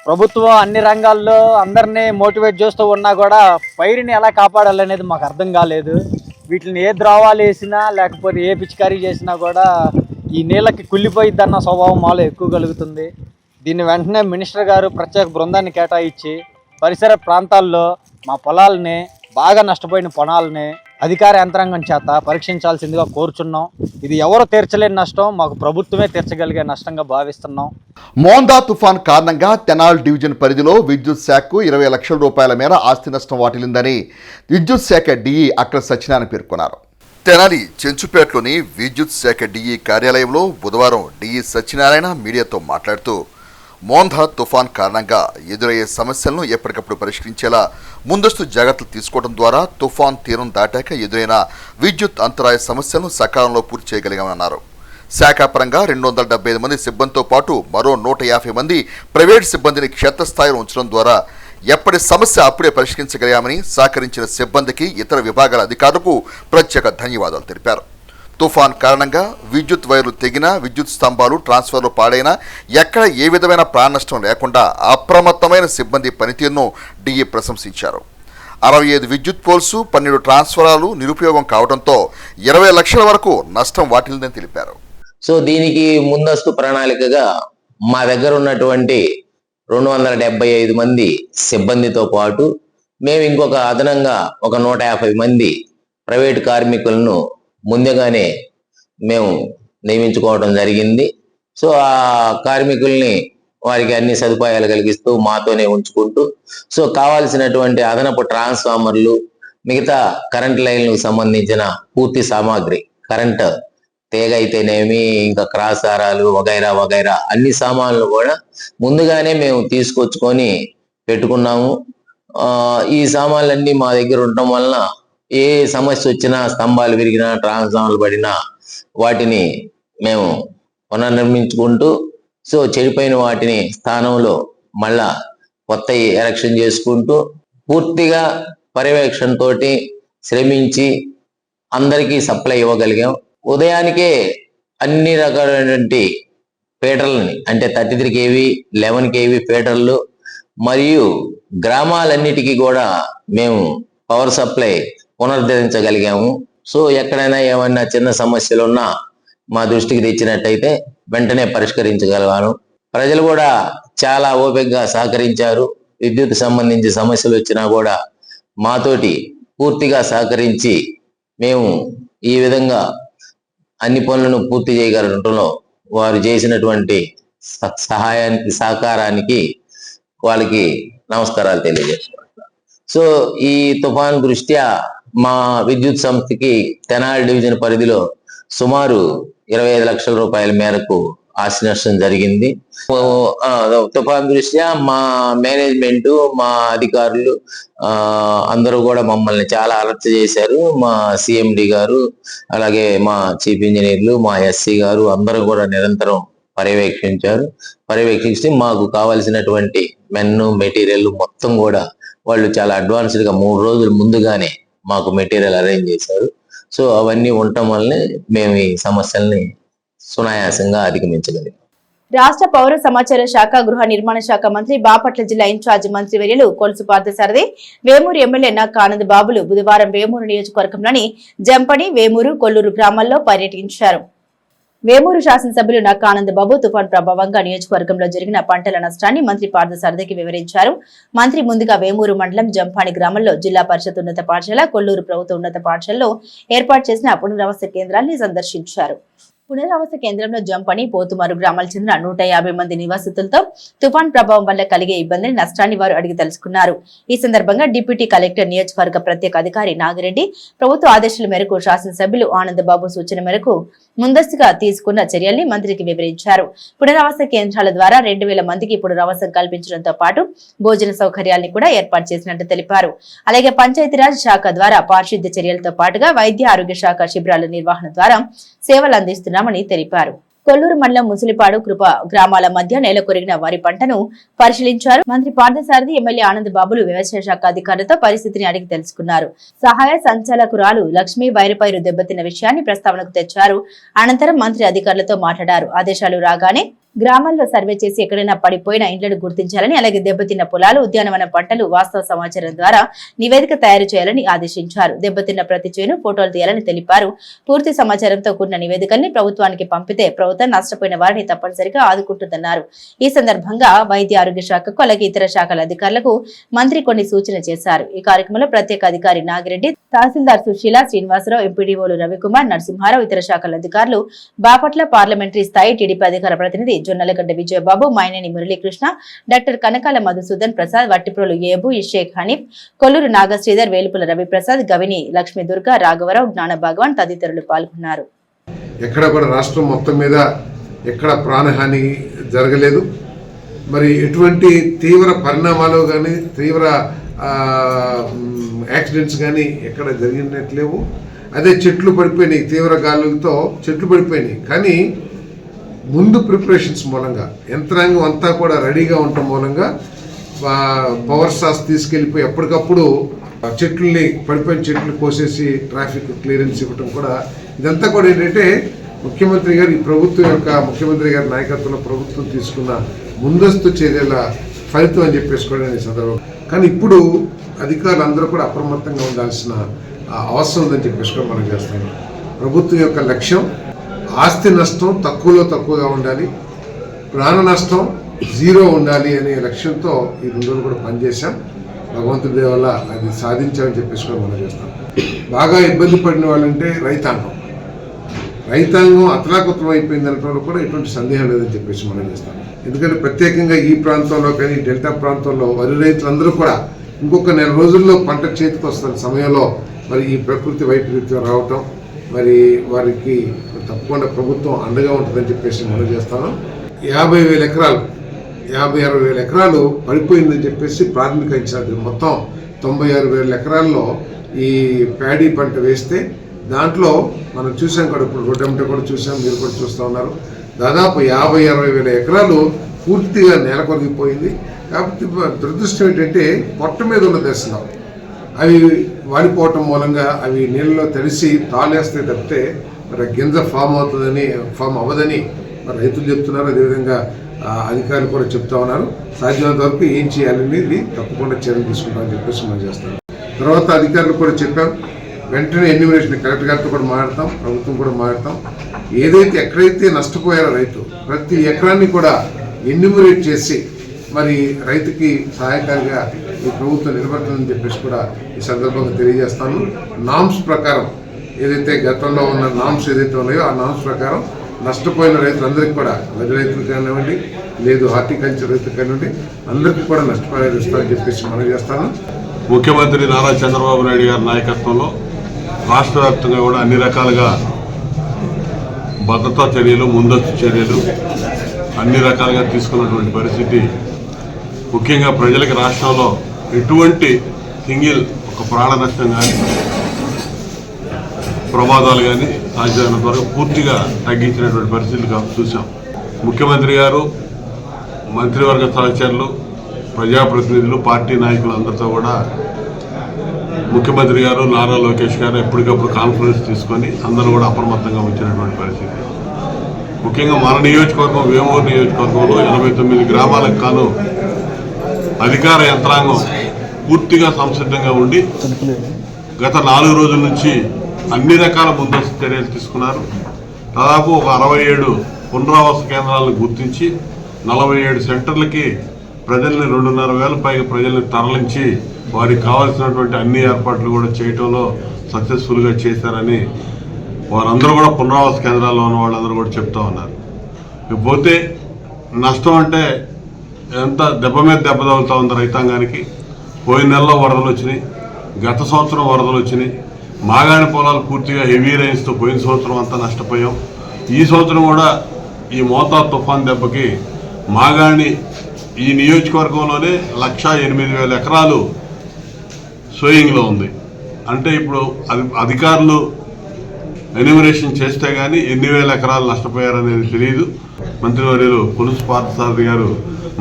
ప్రభుత్వం అన్ని రంగాల్లో అందరినీ మోటివేట్ చేస్తూ ఉన్నా కూడా పైరుని ఎలా కాపాడాలనేది మాకు అర్థం కాలేదు. వీటిని ఏ ద్రావాలు వేసినా లేకపోతే ఏ పిచికారీ చేసినా కూడా ఈ నీళ్ళకి కుళ్ళిపోయిద్దన్న స్వభావం మాలో ఎక్కువ కలుగుతుంది. దీన్ని వెంటనే మినిస్టర్ గారు ప్రత్యేక బృందాన్ని కేటాయించి పరిసర ప్రాంతాల్లో మా పొలాలని, బాగా నష్టపోయిన పొలాలని అధికార యంత్రాంగం చేత పరీక్షించాల్సిందిగా కోరుచున్నాం. ఇది ఎవరు తీర్చలేని నష్టం, మాకు ప్రభుత్వమే తీర్చగలిగే నష్టంగా భావిస్తున్నాం. మోందా తుఫాన్ కారణంగా తెనాలి డివిజన్ పరిధిలో విద్యుత్ శాఖకు 20 లక్షల రూపాయల మేర ఆస్తి నష్టం వాటిల్లిందని విద్యుత్ శాఖ డిఈ అక్కడ సత్యనారాయణ పేర్కొన్నారు. తెనాలి చెంచుపేటలోని విద్యుత్ శాఖ డిఈ కార్యాలయంలో బుధవారం డిఈ సత్యనారాయణ మీడియాతో మాట్లాడుతూ మోందా తుఫాన్ కారణంగా ఎదురయ్యే సమస్యలను ఎప్పటికప్పుడు పరిష్కరించేలా ముందస్తు జాగ్రత్తలు తీసుకోవడం ద్వారా తుఫాన్ తీరం దాటాక ఎదురైన విద్యుత్ అంతరాయ సమస్యలను సకాలంలో పూర్తి చేయగలిగామన్నారు. శాఖాపరంగా 275 మంది సిబ్బందితో పాటు మరో 150 మంది ప్రైవేట్ సిబ్బందిని క్షేత్రస్థాయిలో ఉంచడం ద్వారా ఎప్పటి సమస్య అప్పుడే పరిష్కరించగలిగామని సహకరించిన సిబ్బందికి ఇతర విభాగాల అధికారులకు ప్రత్యేక ధన్యవాదాలు తెలిపారు. తుఫాన్ కారణంగా విద్యుత్ వైర్లు తెగిన, విద్యుత్ స్తంభాలు, ట్రాన్స్ఫర్లు పాడైనా ఎక్కడ ఏ విధమైన ప్రాణ నష్టం లేకుండా అప్రమత్తమైన సిబ్బంది పనితీరును డిఈ ప్రశంసించారు. 65 విద్యుత్ పోల్స్, 12 ట్రాన్స్ఫరాలు నిరుపయోగం కావడంతో 20 లక్షల వరకు నష్టం వాటిల్లిందని తెలిపారు. సో దీనికి ముందస్తు ప్రణాళికగా మా దగ్గర ఉన్నటువంటి 275 మంది సిబ్బందితో పాటు మేము ఇంకొక అదనంగా ఒక 150 మంది ప్రైవేట్ కార్మికులను ముందుగానే మేము నియమించుకోవడం జరిగింది. సో ఆ కార్మికుల్ని వారికి అన్ని సదుపాయాలు కలిగిస్తూ మాతోనే ఉంచుకుంటూ సో కావాల్సినటువంటి అదనపు ట్రాన్స్ఫార్మర్లు, మిగతా కరెంట్ లైన్లకు సంబంధించిన పూర్తి సామాగ్రి, కరెంట్ తీగ అయితేనేమి, ఇంకా క్రాస్ దారాలు వగైరా వగైరా అన్ని సామాన్లు కూడా ముందుగానే మేము తీసుకొచ్చుకొని పెట్టుకున్నాము. ఈ సామాన్లన్నీ మా దగ్గర ఉండటం వలన ఏ సమస్య వచ్చినా, స్తంభాలు విరిగినా, ట్రాన్స్ఫార్మర్లు పడినా వాటిని మేము పునర్నిర్మించుకుంటూ సో చెడిపోయిన వాటిని స్థానంలో మళ్ళా కొత్త ఎలక్షన్ చేసుకుంటూ పూర్తిగా పర్యవేక్షణతో శ్రమించి అందరికీ సప్లై ఇవ్వగలిగాం. ఉదయానికే అన్ని రకాలైనటువంటి ఫీడర్లని అంటే 33 kV, 11 kV ఫీడర్లు మరియు గ్రామాలన్నిటికీ కూడా మేము పవర్ సప్లై పునరుద్ధరించగలిగాము. సో ఎక్కడైనా ఏమైనా చిన్న సమస్యలు ఉన్నా మా దృష్టికి తెచ్చినట్టయితే వెంటనే పరిష్కరించగలిగాను. ప్రజలు కూడా చాలా ఓపికగా సహకరించారు. విద్యుత్ సంబంధించి సమస్యలు వచ్చినా కూడా మాతోటి పూర్తిగా సహకరించి మేము ఈ విధంగా అన్ని పనులను పూర్తి చేయగలగడంలో వారు చేసినటువంటి సహాయానికి, సహకారానికి వాళ్ళకి నమస్కారాలు తెలియజేసుకుంటున్నాను. సో ఈ తుఫాన్ దృష్ట్యా మా విద్యుత్ సంస్థకి తెనాలి డివిజన్ పరిధిలో సుమారు 25 లక్షల రూపాయల మేరకు ఆస్తి నష్టం జరిగింది. తుఫాన్ దృష్ట్యా మా మేనేజ్మెంట్, మా అధికారులు అందరూ కూడా మమ్మల్ని చాలా అలర్ట్ చేశారు. మా సిఎండి గారు, అలాగే మా చీఫ్ ఇంజనీర్లు, మా ఎస్సీ గారు అందరూ కూడా నిరంతరం పర్యవేక్షించి మాకు కావాల్సినటువంటి మెటీరియల్ మొత్తం కూడా వాళ్ళు చాలా అడ్వాన్స్డ్గా 3 రోజుల ముందుగానే మాకు మెటీరియల్ అరేంజ్ చేశారు. సో అవన్నీ ఉండటం వల్లనే మేము ఈ సమస్యల్ని సునాయాసంగా అధిగమించగలిగాం. రాష్ట్ర పౌర సమాచార శాఖ గృహ నిర్మాణ శాఖ మంత్రి బాపట్ల జిల్లా ఇన్ఛార్జ్ మంత్రి వర్యులు కొలుసు పార్థసారథి, వేమూరు ఎమ్మెల్యే నక్క ఆనంద్ బాబులు బుధవారం వేమూరు నియోజకవర్గంలోని జంపని, వేమూరు, కొల్లూరు గ్రామాల్లో పర్యటించారు. వేమూరు శాసనసభ్యులు నక్క ఆనంద్ బాబు తుఫాన్ ప్రభావంగా నియోజకవర్గంలో జరిగిన పంటల నష్టాన్ని మంత్రి పార్థసారథికి వివరించారు. మంత్రి ముందుగా వేమూరు మండలం జంపాని గ్రామంలో జిల్లా పరిషత్ ఉన్నత పాఠశాల, కొల్లూరు ప్రభుత్వ ఉన్నత పాఠశాలలో ఏర్పాటు చేసిన పునరావాస కేంద్రాన్ని సందర్శించారు. పునరావాస కేంద్రంలో జంపని, పోతుమారు గ్రామాలకు చెందిన 150 మంది నివాసితులతో తుఫాన్ ప్రభావం వల్ల కలిగే ఇబ్బందిని, నష్టాన్ని వారు అడిగి తెలుసుకున్నారు. ఈ సందర్భంగా డిప్యూటీ కలెక్టర్, నియోజకవర్గ ప్రత్యేక అధికారి నాగిరెడ్డి ప్రభుత్వ ఆదేశాల మేరకు శాసనసభ్యులు ఆనందబాబు సూచన మేరకు ముందస్తుగా తీసుకున్న చర్యల్ని మంత్రికి వివరించారు. పునరావాస కేంద్రాల ద్వారా 2000 మందికి పునరావాసం కల్పించడంతో పాటు భోజన సౌకర్యాలను కూడా ఏర్పాటు చేసినట్టు తెలిపారు. అలాగే పంచాయతీరాజ్ శాఖ ద్వారా పారిశుద్ధ్య చర్యలతో పాటుగా వైద్య ఆరోగ్య శాఖ శిబిరాల నిర్వహణ ద్వారా సేవలు అందిస్తున్నామని తెలిపారు. కొల్లూరు మండలం ముసలిపాడు, కృప గ్రామాల మధ్య నేల కొరిగిన వరి పంటను పరిశీలించారు. మంత్రి పార్థసారథి, ఎమ్మెల్యే ఆనంద్ బాబులు వ్యవసాయ శాఖ అధికారులతో పరిస్థితిని అడిగి తెలుసుకున్నారు. సహాయ సంచాలకురాలు లక్ష్మీ వైరపైరు దెబ్బతిన్న విషయాన్ని ప్రస్తావనకు తెచ్చారు. అనంతరం మంత్రి అధికారులతో మాట్లాడారు. ఆదేశాలు రాగానే గ్రామాల్లో సర్వే చేసి ఎక్కడైనా పడిపోయిన ఇండ్లను గుర్తించాలని, అలాగే దెబ్బతిన్న పొలాలు, ఉద్యానవన పంటలు వాస్తవ సమాచారం ద్వారా నివేదిక తయారు చేయాలని ఆదేశించారు. దెబ్బతిన్న ప్రతి చేను ఫోటోలు తీయాలని తెలిపారు. పూర్తి సమాచారంతో కూడిన నివేదికల్ని ప్రభుత్వానికి పంపితే ప్రభుత్వం నష్టపోయిన వారిని తప్పనిసరిగా ఆదుకుంటుందన్నారు. ఈ సందర్భంగా వైద్య ఆరోగ్య శాఖకు అలాగే ఇతర శాఖల అధికారులకు మంత్రి కొన్ని సూచనలు చేశారు. ఈ కార్యక్రమంలో ప్రత్యేక అధికారి నాగిరెడ్డి, తహసీల్దార్ సుశీల, శ్రీనివాసరావు, ఎంపీడీఓలు రవికుమార్, నరసింహారావు, ఇతర శాఖల అధికారులు, బాపట్ల పార్లమెంటరీ స్థాయి టీడీపీ అధికార ప్రతినిధి జొన్నలగడ్డ విజయబాబు, మైనేని మురళీకృష్ణ, డాక్టర్ కనకాల మధుసూదన్ ప్రసాద్, వట్టిప్రోలు ఏబు, షేక్ హనీఫ్, కొల్లూరు నాగశ్రీధర్, వేలుపుల రవిప్రసాద్, గవిని లక్ష్మీదుర్గ, రాఘవరావు, జ్ఞాన భగవాన్ తదితరులు పాల్గొన్నారు. ఎక్కడ కూడా రాష్ట్రం మొత్తం మీద ఎక్కడ ప్రాణహాని జరగలేదు. మరి ఎటువంటి తీవ్ర పరిణామాలు కానీ, తీవ్ర యాక్సిడెంట్స్ కానీ ఎక్కడ జరిగినట్లేవు. అదే చెట్లు పడిపోయినాయి, తీవ్ర గాలులతో చెట్లు పడిపోయినాయి. కానీ ముందు ప్రిపరేషన్స్ మూలంగా యంత్రాంగం అంతా కూడా రెడీగా ఉండటం మూలంగా పవర్ స్టార్స్ తీసుకెళ్ళిపోయి ఎప్పటికప్పుడు చెట్లని, పడిపోయిన చెట్లు కోసేసి ట్రాఫిక్ క్లియరెన్స్ ఇవ్వటం కూడా, ఇదంతా కూడా ఏంటంటే ముఖ్యమంత్రి గారు, ఈ ప్రభుత్వం యొక్క ముఖ్యమంత్రి గారి నాయకత్వంలో ప్రభుత్వం తీసుకున్న ముందస్తు చర్యల ఫలితం అని చెప్పేసుకోవడం ఈ సందర్భం. కానీ ఇప్పుడు అధికారులు అందరూ కూడా అప్రమత్తంగా ఉండాల్సిన అవసరం ఉందని చెప్పేసుకోవడం మనం చేస్తాం. ప్రభుత్వం యొక్క లక్ష్యం ఆస్తి నష్టం తక్కువగా ఉండాలి, ప్రాణ నష్టం 0 ఉండాలి అనే లక్ష్యంతో ఈ 2 రోజులు కూడా పనిచేశాం. భగవంతుడి వల్ల అది సాధించామని చెప్పేసి కూడా మనం చేస్తాం. బాగా ఇబ్బంది పడిన వాళ్ళంటే రైతాంగం అతలాకుతలం అయిపోయింది అనడంలో కూడా ఎటువంటి సందేహం లేదని చెప్పేసి మనం చేస్తాం. ఎందుకంటే ప్రత్యేకంగా ఈ ప్రాంతంలో కానీ, డెల్టా ప్రాంతంలో వరి రైతులందరూ కూడా ఇంకొక 4 రోజుల్లో పంట చేతికి వస్తున్న సమయంలో మరి ఈ ప్రకృతి వైపరీత్యం రావటం, మరి వారికి తప్పకుండా ప్రభుత్వం అండగా ఉంటుందని చెప్పేసి మనం చేస్తాను. 50,000 ఎకరాలు 50-60,000 ఎకరాలు పడిపోయిందని చెప్పేసి ప్రాథమిక అంచనా. మొత్తం 96,000 ఎకరాల్లో ఈ ప్యాడీ పంట వేస్తే దాంట్లో మనం చూసాం కూడా, ఇప్పుడు రోడ్డంటే కూడా చూసాం, మీరు కూడా చూస్తూ ఉన్నారు. దాదాపు 50-60,000 ఎకరాలు పూర్తిగా నేల కొరిగిపోయింది. కాబట్టి దురదృష్టం ఏంటంటే పొట్ట మీద ఉన్న దశలో అవి వాడిపోవటం మూలంగా అవి నీళ్ళలో తడిసి తాళేస్తే తప్పితే మరి గింజ ఫామ్ అవ్వదని మరి రైతులు చెప్తున్నారు. అదేవిధంగా అధికారులు కూడా చెప్తా ఉన్నారు. సాధ్యమైనంత వరకు ఏం చేయాలనేది తప్పకుండా చర్యలు తీసుకుంటామని చెప్పేసి మనం చేస్తాం. తర్వాత అధికారులు కూడా చెప్పాం, వెంటనే ఎన్యూమరేషన్ కలెక్టర్ గారితో కూడా మాట్లాడతాం, ప్రభుత్వం కూడా మాట్లాడతాం. ఎక్కడైతే నష్టపోయారో రైతు ప్రతి ఎకరాన్ని కూడా ఎన్యూమరేట్ చేసి మరి రైతుకి సహాయకారిగా ఈ ప్రభుత్వం నిలబడుతుందని చెప్పేసి కూడా ఈ సందర్భంగా తెలియజేస్తాను. నామ్స్ ప్రకారం ఏదైతే గతంలో ఉన్న నామ్స్ ఏదైతే ఉన్నాయో ఆ నామ్స్ ప్రకారం నష్టపోయిన రైతులందరికీ కూడా, వరి రైతులు కానివ్వండి, లేదు హార్టికల్చర్ రైతులు కానివ్వండి, అందరికీ కూడా నష్టపరిహారం ఇస్తామని చెప్పేసి మనం చేస్తాను. ముఖ్యమంత్రి నారా చంద్రబాబు నాయుడు గారి నాయకత్వంలో రాష్ట్ర వ్యాప్తంగా కూడా అన్ని రకాలుగా భద్రతా చర్యలు, ముందస్తు చర్యలు అన్ని రకాలుగా తీసుకున్నటువంటి పరిస్థితి. ముఖ్యంగా ప్రజలకి రాష్ట్రంలో ఎటువంటి ఒక ప్రాణ నష్టం కానీ, ప్రమాదాలు కానీ సాధ్యమైనంత వరకు పూర్తిగా తగ్గించినటువంటి పరిస్థితులు చూసాం. ముఖ్యమంత్రి గారు, మంత్రివర్గ సహచరులు, ప్రజాప్రతినిధులు, పార్టీ నాయకులు అందరితో కూడా ముఖ్యమంత్రి గారు నారా లోకేష్ గారు ఎప్పటికప్పుడు కాన్ఫరెన్స్ తీసుకొని అందరూ కూడా అప్రమత్తంగా ఉంచినటువంటి పరిస్థితి. ముఖ్యంగా మన నియోజకవర్గం, వేమూరు నియోజకవర్గంలో 89 గ్రామాలకు కాను అధికార యంత్రాంగం పూర్తిగా సంసిద్ధంగా ఉండి గత 4 రోజుల నుంచి అన్ని రకాల ముందస్తు చర్యలు తీసుకున్నారు. దాదాపు ఒక 67 పునరావాస కేంద్రాలను గుర్తించి 47 సెంటర్లకి ప్రజల్ని 2,500 పైగా ప్రజల్ని తరలించి వారికి కావాల్సినటువంటి అన్ని ఏర్పాట్లు కూడా చేయటంలో సక్సెస్ఫుల్గా చేశారని వారందరూ కూడా పునరావాస కేంద్రాల్లో ఉన్న వాళ్ళందరూ కూడా చెప్తా ఉన్నారు. ఇకపోతే నష్టం అంటే ఎంత దెబ్బ మీద దెబ్బ తగులుతూ ఉంది రైతాంగానికి. పోయిన నెలలో వరదలు వచ్చినాయి, గత సంవత్సరం వరదలు వచ్చినాయి. మాగాణి పొలాలు పూర్తిగా హెవీ రైన్స్తో పోయిన సంవత్సరం అంతా నష్టపోయాం. ఈ సంవత్సరం కూడా ఈ మోతా తుఫాన్ దెబ్బకి మాగాణి ఈ నియోజకవర్గంలోనే 1,08,000 ఎకరాలు సోయింగ్లో ఉంది. అంటే ఇప్పుడు అధికారులు ఎన్యూమరేషన్ చేస్తే కానీ ఎన్ని వేల ఎకరాలు నష్టపోయారనేది తెలియదు. మంత్రివర్యులు పులుసు పార్థసారథి గారు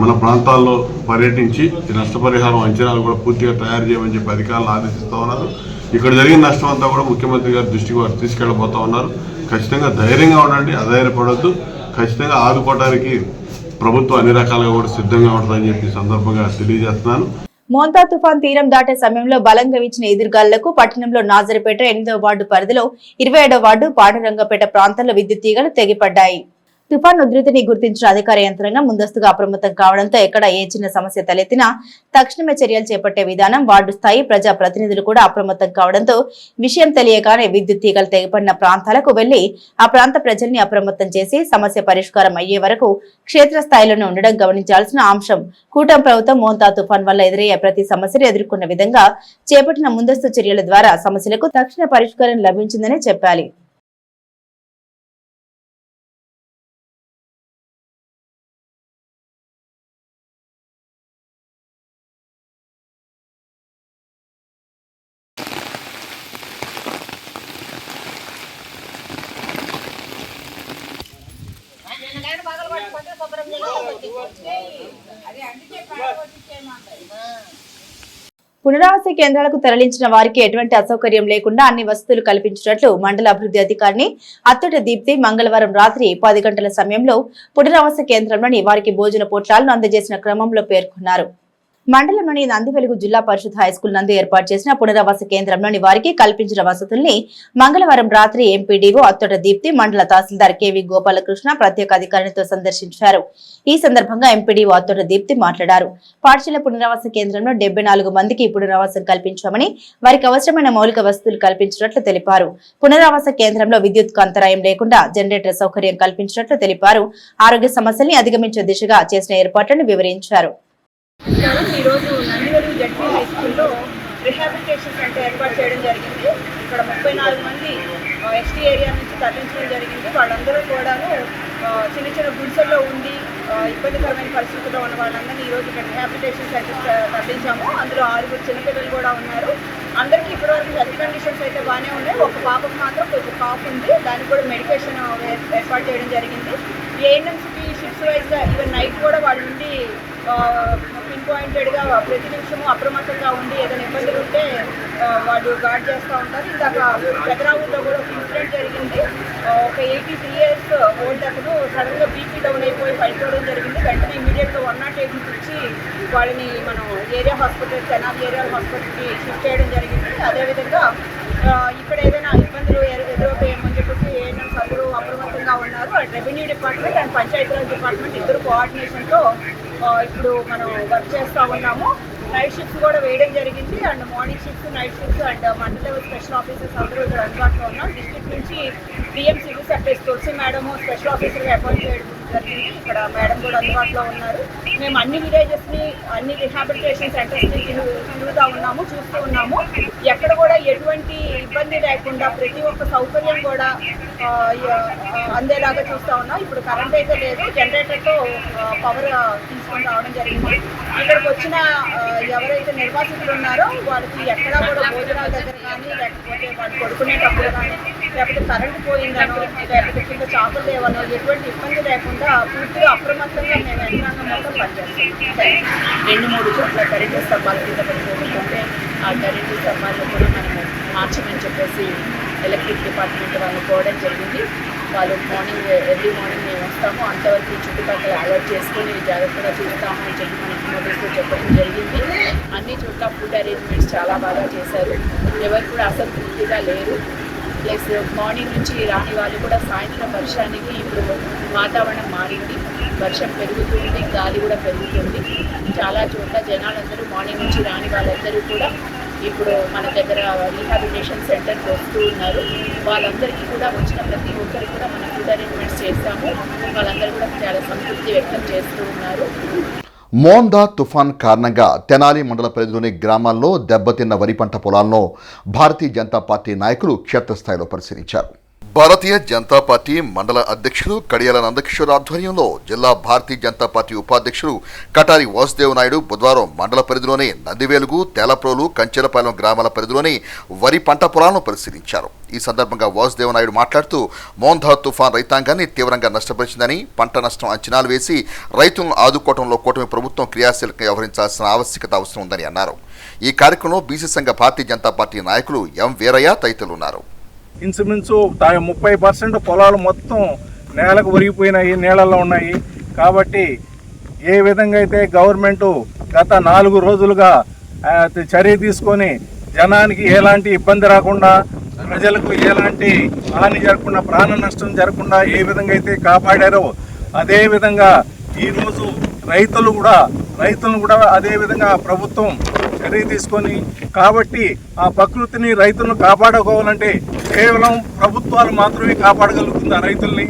మన ప్రాంతాల్లో పర్యటించి ఈ నష్టపరిహారం అంచనాలు కూడా పూర్తిగా తయారు చేయమని చెప్పి అధికారులు ఆదేశిస్తూ ఉన్నారు. ఇక్కడ జరిగిన నష్టం అంతా కూడా ముఖ్యమంత్రి గారి దృష్టికి వారు తీసుకెళ్ళబోతూ ఉన్నారు. ఖచ్చితంగా ధైర్యంగా ఉండండి, అధైర్యపడద్దు. ఖచ్చితంగా ఆదుకోవడానికి ప్రభుత్వం అన్ని రకాలుగా కూడా సిద్ధంగా ఉంటుందని చెప్పి సందర్భంగా తెలియజేస్తున్నాను. మోంతా తుఫాన్ తీరం దాటే సమయంలో బలంగా వీచిన ఎదురుగాలులకు పట్టణంలో నాజరిపేట 8వ వార్డు పరిధిలో 27వ వార్డు పాండురంగపేట ప్రాంతాల్లో విద్యుత్ తీగలు తెగిపడ్డాయి. తుఫాన్ ఉధృతిని గుర్తించిన అధికార యంత్రాంగం ముందస్తుగా అప్రమత్తం కావడంతో ఎక్కడ ఏ చిన్న సమస్య తలెత్తినా తక్షణమే చర్యలు చేపట్టే విధానం, వార్డు స్థాయి ప్రజా ప్రతినిధులు కూడా అప్రమత్తం కావడంతో విషయం తెలియగానే విద్యుత్ తీగలు తెగిపడిన ప్రాంతాలకు వెళ్లి ఆ ప్రాంత ప్రజల్ని అప్రమత్తం చేసి సమస్య పరిష్కారం అయ్యే వరకు క్షేత్రస్థాయిలోనే ఉండడం గమనించాల్సిన అంశం. కూటమి ప్రభుత్వం మోంతా తుఫాన్ వల్ల ఎదురయ్యే ప్రతి సమస్యను ఎదుర్కొన్న విధంగా చేపట్టిన ముందస్తు చర్యల ద్వారా సమస్యలకు తక్షణ పరిష్కారం లభించిందని చెప్పాలి. పునరావాస కేంద్రాలకు తరలించిన వారికి ఎటువంటి అసౌకర్యం లేకుండా అన్ని వసతులు కల్పించినట్లు మండల అభివృద్ధి అధికారిని అత్తటి దీప్తి మంగళవారం రాత్రి 10 గంటల సమయంలో పునరావాస కేంద్రంలోని వారికి భోజన పొట్లాలను అందజేసిన క్రమంలో పేర్కొన్నారు. మండలంలోని నందివెలుగు జిల్లా పరిషత్ హైస్కూల్ నందు ఏర్పాటు చేసిన పునరావాస కేంద్రంలోని వారికి కల్పించిన వసతుల్ని మంగళవారం రాత్రి ఎంపీడీఓ అత్తొట దీప్తి, మండల తహసీల్దార్ కేవీ గోపాలకృష్ణ ప్రత్యేక అధికారితో సందర్శించారు. ఈ సందర్భంగా ఎంపీడీఓ అత్తొట దీప్తి మాట్లాడారు. పాఠశాల పునరావాస కేంద్రంలో 74 మందికి పునరావాసం కల్పించామని, వారికి అవసరమైన మౌలిక వసతులు కల్పించినట్లు తెలిపారు. పునరావాస కేంద్రంలో విద్యుత్ అంతరాయం లేకుండా జనరేటర్ సౌకర్యం కల్పించినట్లు తెలిపారు. ఆరోగ్య సమస్యల్ని అధిగమించే దిశగా చేసిన ఏర్పాట్లను వివరించారు. ఈరోజు నందివెలుగు జడ్పీ హై స్కూల్లో రిహాబిలిటేషన్ సెంటర్ ఏర్పాటు చేయడం జరిగింది. ఇక్కడ 34 మంది ఎస్టీ ఏరియా నుంచి తరలించడం జరిగింది. వాళ్ళందరూ కూడాను చిన్న చిన్న గుడిసెల్లో ఉండి ఇబ్బందికరమైన పరిస్థితుల్లో ఉన్న వాళ్ళందరినీ ఈరోజు ఇక్కడ రిహాబిలిటేషన్ సెంటర్ తరలించాము. అందులో 6 చిన్నపిల్లలు కూడా ఉన్నారు. అందరికీ ఇప్పటివరకు హెల్త్ కండిషన్స్ అయితే బాగానే ఉన్నాయి. ఒక పాపకు మాత్రం కొంచెం కాఫ్ ఉంది, దానికి కూడా మెడికేషన్ ఏర్పాటు చేయడం జరిగింది. ఏఎన్ఎంసీకి షిఫ్ట్స్ వైజ్గా ఈవెన్ నైట్ కూడా వాళ్ళ నుండి పిన్ పాయింటెడ్గా ప్రతి నిమిషము అప్రమత్తంగా ఉండి ఏదైనా ఇబ్బందులు ఉంటే వాళ్ళు గార్డ్ చేస్తూ ఉంటారు. ఇందాక పెదరావుల్లో కూడా ఒక ఇన్సిడెంట్ జరిగింది. ఒక 83 years ఓల్డ్ అతను సడన్గా బీపీ డౌన్ అయిపోయి పడిపోవడం జరిగింది. వెంటనే ఇమీడియట్గా 108 ఇచ్చి వాళ్ళని మనం ఏరియా హాస్పిటల్, తెనాలి ఏరియా హాస్పిటల్కి షిఫ్ట్ చేయడం జరిగింది. అదేవిధంగా ఇక్కడ ఏదైనా ఇబ్బందులు ఎదురవుతాయేమని చెప్పేసి ఏఎన్ఎంస్ అందరూ అప్రమత్తంగా ఉన్నారు. Revenue department and Panchayati Raj department ఇద్దరు కోఆర్డినేషన్తో ఇప్పుడు మనం వర్క్ చేస్తూ ఉన్నాము. నైట్ షిఫ్ట్స్ కూడా వేయడం జరిగింది. And morning shifts, night shifts and మండల లెవెల్ స్పెషల్ ఆఫీసర్స్ అందరూ ఇక్కడ అందుబాటులో ఉన్నాం. డిస్ట్రిక్ట్ నుంచి డిఎం సివిల్ సప్లైస్ తులసి మేడము స్పెషల్ ఆఫీసర్గా అపాయింట్ చేయడం జరిగింది. ఇక్కడ మేడం కూడా అందుబాటులో ఉన్నారు. మేము అన్ని విలేజెస్ని, అన్ని రిహాబిలిటేషన్ సెంటర్స్ని తిరుగుతూ ఉన్నాము, చూస్తూ ఉన్నాము. ఎక్కడ కూడా ఎటువంటి ఇబ్బంది లేకుండా ప్రతి ఒక్క సౌకర్యం కూడా అందేలాగా చూస్తూ ఉన్నాం. ఇప్పుడు కరెంట్ అయితే లేదు, జనరేటర్తో పవర్ తీసుకొని రావడం జరిగింది. ఇక్కడికి వచ్చిన ఎవరైతే నిర్వాసితులు ఉన్నారో వాళ్ళకి ఎక్కడా కూడా భోజనాల దగ్గర కానీ లేకపోతే వాళ్ళు పడుకునేటప్పుడు కానీ లేకపోతే కరెంటు పోయిందనో లేకపోతే కింద చాపలు లేవనో ఎటువంటి ఇబ్బంది లేకుండా పూర్తిగా అప్రమత్తంగా మేము యంత్రాంగం మొత్తం పనిచేస్తున్నాం. 2-3 చోట్ల కరెంటు స్తంభాల కింద పడిపోతుంటే ఆ కరెంటు స్తంభాలను కూడా మనము మార్చమని చెప్పేసి ఎలక్ట్రిక్ డిపార్ట్మెంట్ వాళ్ళు కోవడం జరిగింది. వాళ్ళు ఎర్లీ మార్నింగ్ మేము వస్తాము, అంతవరకు చుట్టుపక్కల అలర్ట్ చేసుకొని జాగ్రత్తగా చూస్తాము అని చెప్పి మనకి నోటీస్లో చెప్పడం జరిగింది. అన్ని చోట్ల ఫుడ్ అరేంజ్మెంట్స్ చాలా బాగా చేశారు. ఎవరు కూడా అసంతృప్తిగా లేరు. ప్లస్ మార్నింగ్ నుంచి రాని వాళ్ళు కూడా సాయంత్రం వర్షానికి ఇప్పుడు వాతావరణం మారింది, వర్షం పెరుగుతుంది, గాలి కూడా పెరుగుతుంది. చాలా చోట్ల జనాలందరూ మార్నింగ్ నుంచి రాని వాళ్ళందరూ కూడా ఇప్పుడు మన దగ్గర రీహాబిలిటేషన్ సెంటర్కి వస్తూ ఉన్నారు. వాళ్ళందరికీ కూడా వచ్చిన ప్రతి ఒక్కరికి కూడా మనం ఫుడ్ అరేంజ్మెంట్స్ చేస్తాము. వాళ్ళందరూ కూడా చాలా సంతృప్తి వ్యక్తం చేస్తూ ఉన్నారు. మోందా తుఫాన్ కారణంగా తెనాలి మండల పరిధిలోని గ్రామాల్లో దెబ్బతిన్న వరి పంట పొలాలను భారతీయ జనతా పార్టీ నాయకులు క్షేత్రస్థాయిలో పరిశీలించారు. భారతీయ జనతా పార్టీ మండల అధ్యక్షులు కడియాల నందకిషోర్ ఆధ్వర్యంలో జిల్లా భారతీయ జనతా పార్టీ ఉపాధ్యక్షులు కటారి వాసుదేవ్ నాయుడు బుధవారం మండల పరిధిలోని నందివేలుగు, తేలప్రోలు, కంచెలపాలెం గ్రామాల పరిధిలోని వరి పంట పొలాలను పరిశీలించారు. ఈ సందర్భంగా వాసుదేవ్ నాయుడు మాట్లాడుతూ మోందా తుఫాన్ రైతాంగాన్ని తీవ్రంగా నష్టపరిచిందని, పంట నష్టం అంచనాలు వేసి రైతులను ఆదుకోవడంలో కూటమి ప్రభుత్వం క్రియాశీలకంగా వ్యవహరించాల్సిన ఆవశ్యకత అవసరం ఉందని అన్నారు. ఈ కార్యక్రమంలో బీసీ సంఘ భారతీయ జనతా పార్టీ నాయకులు ఎం వీరయ్య తదితరులు ఉన్నారు. ఇన్సుమిన్సు 30% పొలాలు మొత్తం నేలకు ఒరిగిపోయినాయి, నీళ్ళల్లో ఉన్నాయి. కాబట్టి ఏ విధంగా అయితే గవర్నమెంటు గత 4 రోజులుగా చర్య తీసుకొని జనానికి ఎలాంటి ఇబ్బంది రాకుండా, ప్రజలకు ఎలాంటి హాని జరగకుండా, ప్రాణ నష్టం జరగకుండా ఏ విధంగా అయితే కాపాడారో అదే విధంగా ఈరోజు రైతులను కూడా అదే విధంగా ప్రభుత్వం చర్య తీసుకొని, కాబట్టి ఆ ప్రకృతిని రైతులను కాపాడుకోవాలంటే కేవలం ప్రభుత్వాలు మాత్రమే కాపాడగలుగుతుంది ఆ రైతుల్ని.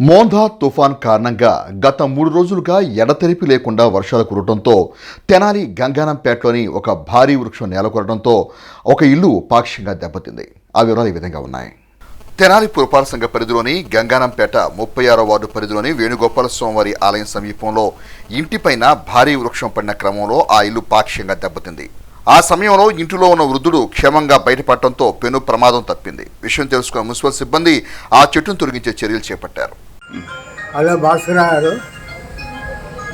మోందా తుఫాన్ కారణంగా గత 3 రోజులుగా ఎడతెరిపి లేకుండా వర్షాలు కురవడంతో తెనాలి గంగానంపేటలోని ఒక భారీ వృక్షం నేలకొరడంతో ఒక ఇల్లు పాక్షికంగా దెబ్బతింది. ఆ వివరాలు ఈ విధంగా ఉన్నాయి. తెనాలి పురపాలక సంఘ పరిధిలోని గంగానంపేట 36వ వార్డు పరిధిలోని వేణుగోపాల స్వామివారి ఆలయం సమీపంలో ఇంటిపైన భారీ వృక్షం పడిన క్రమంలో ఆ ఇల్లు పాక్షికంగా దెబ్బతింది. ఆ సమయంలో ఇంటిలో ఉన్న వృద్ధుడు క్షేమంగా బయటపడటంతో పెను ప్రమాదం తప్పింది. విషయం తెలుసుకున్న మున్సిపల్ సిబ్బంది ఆ చెట్టును తొలగించే చర్యలు చేపట్టారు. హలో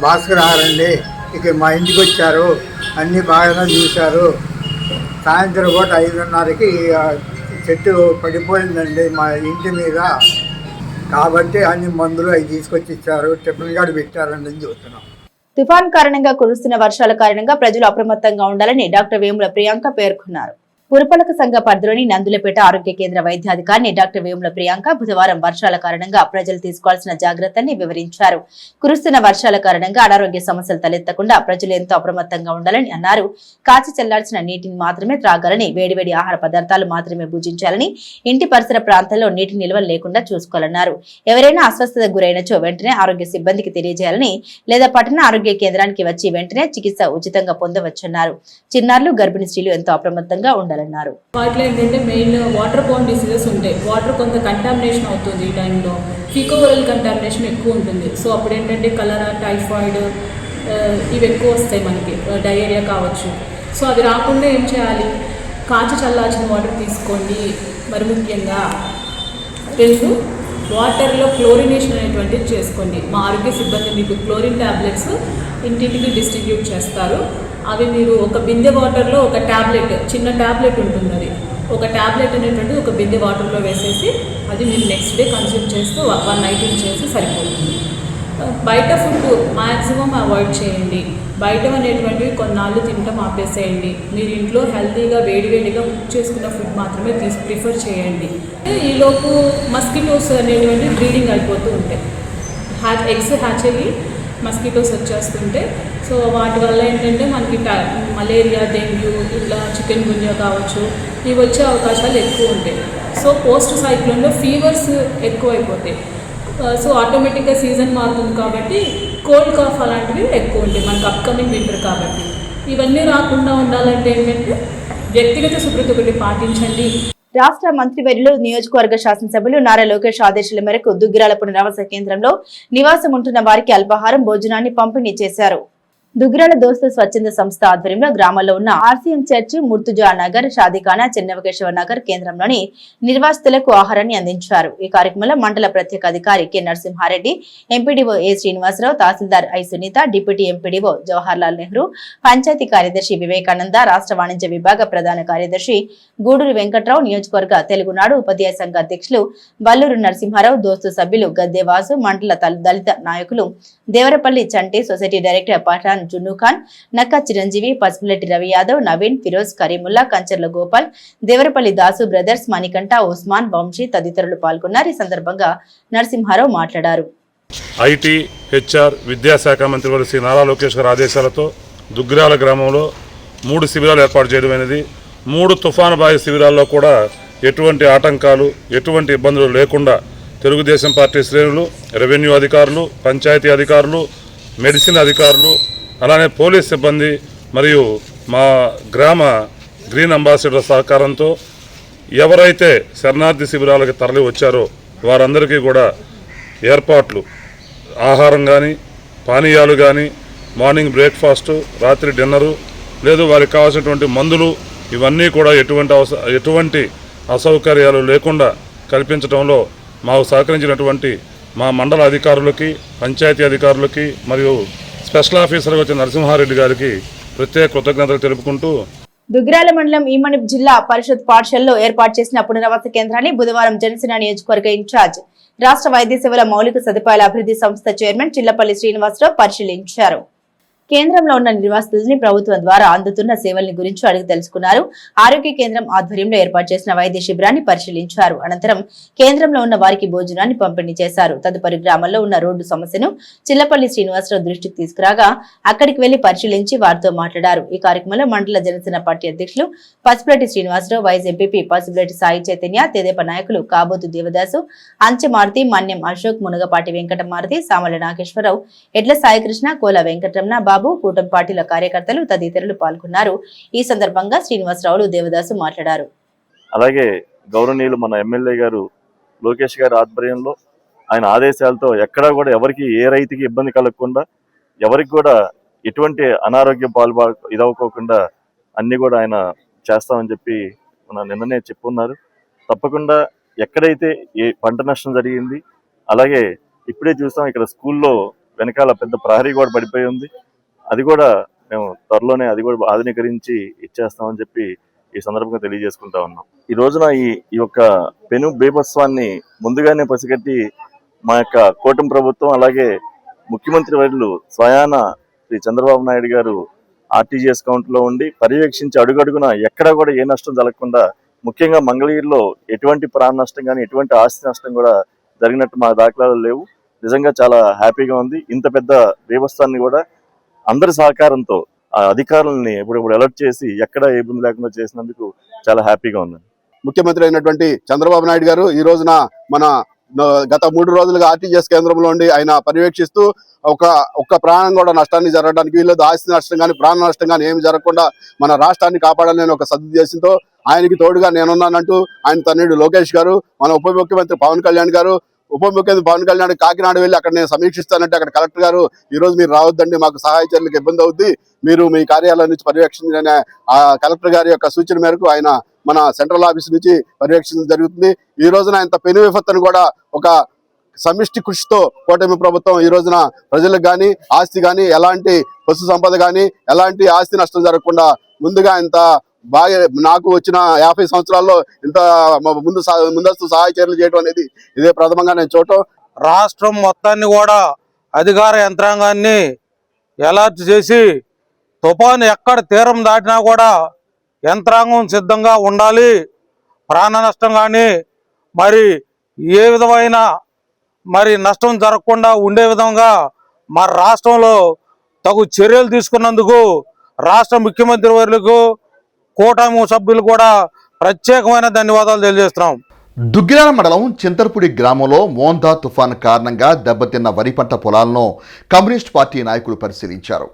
భాస్కర్ అండి, ఇక మా ఇంటికి వచ్చారు, అన్నీ బాగా చూశారు. సాయంత్రం పూట 5:30కి చెట్టు పడిపోయిందండి మా ఇంటి మీద. కాబట్టి అన్ని మందులు అవి తీసుకొచ్చి ఇచ్చారు, టిఫిన్ గార్డు పెట్టారండి అని చెబుతున్నాం. తుఫాన్ కారణంగా కురుస్తున్న వర్షాల కారణంగా ప్రజలు అప్రమత్తంగా ఉండాలని డాక్టర్ వేముల ప్రియాంక పేర్కొన్నారు. పురపాలక సంఘ పరిధిలోని నందులపేట ఆరోగ్య కేంద్ర వైద్యాధికారిని డాక్టర్ వేముల ప్రియాంక బుధవారం వర్షాల కారణంగా ప్రజలు తీసుకోవాల్సిన జాగ్రత్తల్ని వివరించారు. కురుస్తున్న వర్షాల కారణంగా అనారోగ్య సమస్యలు తలెత్తకుండా ప్రజలు ఎంతో అప్రమత్తంగా ఉండాలని అన్నారు. కాచి చల్లార్చిన నీటిని మాత్రమే త్రాగాలని, వేడివేడి ఆహార పదార్థాలు మాత్రమే భుజించాలని, ఇంటి పరిసర ప్రాంతాల్లో నీటి నిల్వలు లేకుండా చూసుకోవాలన్నారు. ఎవరైనా అస్వస్థతకు గురైనచో వెంటనే ఆరోగ్య సిబ్బందికి తెలియజేయాలని, లేదా పట్టణ ఆరోగ్య కేంద్రానికి వచ్చి వెంటనే చికిత్స ఉచితంగా పొందవచ్చన్నారు. చిన్నారులు, గర్భిణీ స్త్రీలు ఎంతో అప్రమత్తంగా ఉండాలి. వాటిలో ఏంటంటే మెయిన్ వాటర్ బోర్న్ డిసీజెస్ ఉంటాయి. వాటర్ కొంత కంటామినేషన్ అవుతుంది. ఈ టైంలో ఫీకోవరల్ కంటామినేషన్ ఎక్కువ ఉంటుంది. సో అప్పుడు ఏంటంటే కలరా, టైఫాయిడ్ ఇవి ఎక్కువ వస్తాయి మనకి, డయేరియా కావచ్చు. సో అది రాకుండా ఏం చేయాలి, కాచి చల్లార్చిన వాటర్ తీసుకోండి. మరి ముఖ్యంగా 2 వాటర్లో క్లోరినేషన్ అనేటువంటిది చేసుకోండి. మా ఆరోగ్య సిబ్బంది మీకు క్లోరిన్ ట్యాబ్లెట్స్ ఇంటింటికి డిస్ట్రిబ్యూట్ చేస్తారు. అవి మీరు ఒక బిందె వాటర్లో ఒక ట్యాబ్లెట్, చిన్న ట్యాబ్లెట్ ఉంటుంది, అది ఒక ట్యాబ్లెట్ అనేటువంటి ఒక బిందె వాటర్లో వేసేసి అది మీరు నెక్స్ట్ డే కన్జ్యూమ్ చేస్తూ 1 నైట్ చేసి సరిపోతుంది. బయట ఫుడ్ మ్యాక్సిమం అవాయిడ్ చేయండి. బయట అనేటువంటివి కొన్నాళ్ళు తినటం ఆపేసేయండి. మీరు ఇంట్లో హెల్తీగా వేడివేడిగా కుక్ చేసుకున్న ఫుడ్ మాత్రమే ప్రిఫర్ చేయండి. ఈలోపు మస్కిటోస్ అనేటువంటి బ్రీడింగ్ అయిపోతూ ఉంటాయి. ఎగ్స్ హ్యాచ్ అయ్యి మస్కిటోస్ వచ్చేస్తుంటే, సో వాటి వల్ల ఏంటంటే మనకి మలేరియా, డెంగ్యూ, ఇట్లా చికెన్ గున్యా కావచ్చు, ఇవి వచ్చే అవకాశాలు ఎక్కువ ఉంటాయి. సో పోస్ట్ సైక్లోన్లో ఫీవర్స్ ఎక్కువైపోతాయి. సో ఆటోమేటిక్గా సీజన్ మారుతుంది కాబట్టి కోల్డ్ కాఫ్ అలాంటివి ఎక్కువ ఉంటాయి మనకు అప్కమింగ్ వింటర్ కాబట్టి. ఇవన్నీ రాకుండా ఉండాలంటే ఏంటంటే వ్యక్తిగత శుభ్రత ఒకటి పాటించండి. రాష్ట్ర మంత్రివర్యులు నియోజకవర్గ శాసనసభ్యులు నారా లోకేష్ ఆదేశాల మేరకు దుగ్గిరాల పునరావాస కేంద్రంలో నివాసం ఉంటున్న వారికి అల్పాహారం, భోజనాన్ని పంపిణీ చేశారు. దుగ్గిరాల దోస్తు స్వచ్ఛంద సంస్థ ఆధ్వర్యంలో గ్రామంలో ఉన్న ఆర్సీఎం చర్చ్, ముర్తుజా నగర్, షాదిఖానా, చెన్నవకేశ్వర నగర్ కేంద్రంలోని నిర్వాసితులకు ఆహారాన్ని అందించారు. ఈ కార్యక్రమంలో మండల ప్రత్యేక అధికారి K Narasimha Reddy, MPDO A Srinivasa Rao, తహసీల్దార్ I Sunitha, deputy MPDO Jawaharlal Nehru, panchayat కార్యదర్శి వివేకానంద, రాష్ట్ర వాణిజ్య విభాగ ప్రధాన కార్యదర్శి గూడూరు వెంకట్రావు, నియోజకవర్గ తెలుగునాడు ఉపాధ్యాయ సంఘ అధ్యక్షులు బల్లూరు నరసింహారావు, దోస్తు సభ్యులు గద్దెవాసు, మండల దళిత నాయకులు దేవరపల్లి చంటి, సొసైటీ డైరెక్టర్ పఠాన్ జున్ను ఖాన్, నక్కా చిరంజీవి, పసుపులెట్టి రవి యాదవ్, నవీన్, ఫిరోజ్, కరీముల్లా, కంచర్ల గోపాల్, దేవరపల్లి దాసు బ్రదర్స్, మణికంఠ, ఉస్మాన్, వంశీ తదితరులు పాల్గొన్నారు. ఈ సందర్భంగా నరసింహారావు మాట్లాడారు. ఐటీ, హెచ్ఆర్, విద్యాశాఖ మంత్రి శ్రీ నారా లోకేష్ గారి ఆదేశాలతో దుగ్గిరాల గ్రామంలో 3 శిబిరాలు ఏర్పాటు చేయడం అనేది, 3 తుఫాను బాధిత శిబిరాల్లో కూడా ఎటువంటి ఆటంకాలు, ఎటువంటి ఇబ్బందులు లేకుండా తెలుగుదేశం పార్టీ శ్రేణులు, రెవెన్యూ అధికారులు, పంచాయతీ అధికారులు, మెడిసిన్ అధికారులు, అలానే పోలీస్ సిబ్బంది మరియు మా గ్రామ గ్రీన్ అంబాసిడర్ సహకారంతో ఎవరైతే శరణార్థి శిబిరాలకు తరలి వచ్చారో వారందరికీ కూడా ఏర్పాట్లు, ఆహారం కానీ, పానీయాలు కానీ, మార్నింగ్ బ్రేక్ఫాస్టు, రాత్రి డిన్నరు, లేదు వారికి కావాల్సినటువంటి మందులు, ఇవన్నీ కూడా ఎటువంటి అసౌకర్యాలు లేకుండా కల్పించడంలో మాకు సహకరించినటువంటి మా మండల అధికారులకి, పంచాయతీ అధికారులకి మరియు స్పెషల్ ఆఫీసర్గా వచ్చిన నరసింహారెడ్డి గారికి ప్రత్యేక కృతజ్ఞతలు తెలుపుకుంటూ, దుగ్గిరాల మండలం ఈమణి జిల్లా పరిషత్ పాఠశాలలో ఏర్పాటు చేసిన పునరావాస కేంద్రాన్ని బుధవారం జనసేన నియోజకవర్గ ఇన్ఛార్జ్, రాష్ట్ర వైద్య సేవల మౌలిక సదుపాయాల అభివృద్ధి సంస్థ చైర్మన్ చిల్లపల్లి శ్రీనివాసరావు పరిశీలించారు. కేంద్రంలో ఉన్న నిర్వాసితుల్ని ప్రభుత్వం ద్వారా అందుతున్న సేవల్ని గురించి అడిగి తెలుసుకున్నారు. ఆరోగ్య కేంద్రం ఆధ్వర్యంలో ఏర్పాటు చేసిన వైద్య శిబిరాన్ని పరిశీలించారు. అనంతరం కేంద్రంలో ఉన్న వారికి భోజనాన్ని పంపిణీ చేశారు. తదుపరి గ్రామంలో ఉన్న రోడ్డు సమస్యను చిల్లపల్లి శ్రీనివాసరావు దృష్టికి తీసుకురాగా అక్కడికి వెళ్లి పరిశీలించి వారితో మాట్లాడారు. ఈ కార్యక్రమంలో మండల జనసేన పార్టీ అధ్యక్షులు పసుపులెట్టి శ్రీనివాసరావు, వైస్ ఎంపీపీ పసుపులెట్టి సాయి చైతన్య, తెదేపా నాయకులు కాబోతు దేవదాసు, అంచెమారుతి, మన్యం అశోక్, మునగపాటి వెంకటమారుతి, సామల నాగేశ్వరరావు, ఎడ్ల సాయికృష్ణ, కోల వెంకటరమణ, బాబు, కూటమి పార్టీల కార్యకర్తలు తదితరులు పాల్గొన్నారు. ఈ సందర్భంగా శ్రీనివాసరావులు, దేవదాసు మాట్లాడారు. అలాగే గౌరవనీయులు మన ఎమ్మెల్యే గారు లోకేష్ గారి ఆధ్వర్యంలో ఆయన ఆదేశాలతో ఎక్కడా కూడా ఎవరికి, ఏ రైతుకి ఇబ్బంది కలగకుండా, ఎవరికి కూడా ఎటువంటి అనారోగ్యం ఇదవ్వకోకుండా అన్ని కూడా ఆయన చేస్తామని చెప్పి మన నిన్ననే చెప్పున్నారు. తప్పకుండా ఎక్కడైతే ఏ పంట నష్టం జరిగింది, అలాగే ఇప్పుడే చూస్తాం ఇక్కడ స్కూల్లో వెనకాల పెద్ద ప్రహరీ కూడా పడిపోయి ఉంది. అది కూడా మేము త్వరలోనే అది కూడా ఆధునీకరించి ఇచ్చేస్తామని చెప్పి ఈ సందర్భంగా తెలియజేసుకుంటా ఉన్నాం. ఈ రోజున ఈ యొక్క పెను బీభత్సాన్ని ముందుగానే పసిగట్టి మా యొక్క కూటమి ప్రభుత్వం, అలాగే ముఖ్యమంత్రి వర్యులు స్వయాన శ్రీ చంద్రబాబు నాయుడు గారు ఆర్టీజీఎస్ కౌంట్లో ఉండి పర్యవేక్షించి అడుగడుగున ఎక్కడా కూడా ఏ నష్టం జరగకుండా, ముఖ్యంగా మంగళగిరిలో ఎటువంటి ప్రాణ నష్టం కానీ ఎటువంటి ఆస్తి నష్టం కూడా జరిగినట్టు మా దాఖలాలు లేవు. నిజంగా చాలా హ్యాపీగా ఉంది. ఇంత పెద్ద బీభత్సాన్ని కూడా అందరి సహకారంతో ఆ అధికారులని ఇప్పుడు అలర్ట్ చేసి ఎక్కడ ఏ ఇబ్బంది లేకుండా చేసినందుకు చాలా హ్యాపీగా ఉంది. ముఖ్యమంత్రి అయినటువంటి చంద్రబాబు నాయుడు గారు ఈ రోజున మన గత 3 రోజులుగా ఆర్టీజీఎస్ కేంద్రంలో ఉండి ఆయన పర్యవేక్షిస్తూ ఒక్క ప్రాణం కూడా నష్టాన్ని జరగడానికి వీళ్ళది, ఆస్తి నష్టం కానీ ప్రాణ నష్టం కానీ ఏమి జరగకుండా మన రాష్ట్రాన్ని కాపాడాలని ఒక సదుద్దేశంతో ఆయనకి తోడుగా నేనున్నానంటూ ఆయన తనయుడు లోకేష్ గారు, మన ఉప ముఖ్యమంత్రి పవన్ కళ్యాణ్ గారు, ఉప ముఖ్యమంత్రి పవన్ కళ్యాణ్ కాకినాడ వెళ్ళి అక్కడ నేను సమీక్షిస్తానంటే అక్కడ కలెక్టర్ గారు ఈ రోజు మీరు రావద్దండి, మాకు సహాయ చర్యలకు ఇబ్బంది అవుద్ది, మీరు మీ కార్యాలయం నుంచి పర్యవేక్షించిన ఆ కలెక్టర్ గారి యొక్క సూచన మేరకు ఆయన మన సెంట్రల్ ఆఫీస్ నుంచి పర్యవేక్షించడం జరుగుతుంది. ఈ రోజున ఇంత పెను విపత్తును కూడా ఒక సమిష్టి కృషితో కూటమి ప్రభుత్వం ఈ రోజున ప్రజలకు కానీ, ఆస్తి కానీ, ఎలాంటి పశు సంపద కానీ ఎలాంటి ఆస్తి నష్టం జరగకుండా ముందుగా ఇంత బాగా నాకు వచ్చిన 50 సంవత్సరాల్లో ఇంత ముందస్తు సహాయ చర్యలు చేయడం అనేది ఇదే ప్రథమంగా నేను చూడటం. రాష్ట్రం మొత్తాన్ని కూడా అధికార యంత్రాంగాన్ని అలర్ట్ చేసి తుఫాను ఎక్కడ తీరం దాటినా కూడా యంత్రాంగం సిద్ధంగా ఉండాలి. ప్రాణ నష్టం కానీ మరి ఏ విధమైన నష్టం జరగకుండా ఉండే విధంగా మన రాష్ట్రంలో తగు చర్యలు తీసుకున్నందుకు రాష్ట్ర ముఖ్యమంత్రి వర్యులకు, కూటమి సభ్యులు కూడా ప్రత్యేకమైన ధన్యవాదాలు తెలియజేస్తున్నాం. దుగ్గిరాల మండలం చింతర్పూడి గ్రామంలో మోందా తుఫాను కారణంగా దెబ్బతిన్న వరి పంట పొలాలను కమ్యూనిస్ట్ పార్టీ నాయకులు పరిశీలించారు.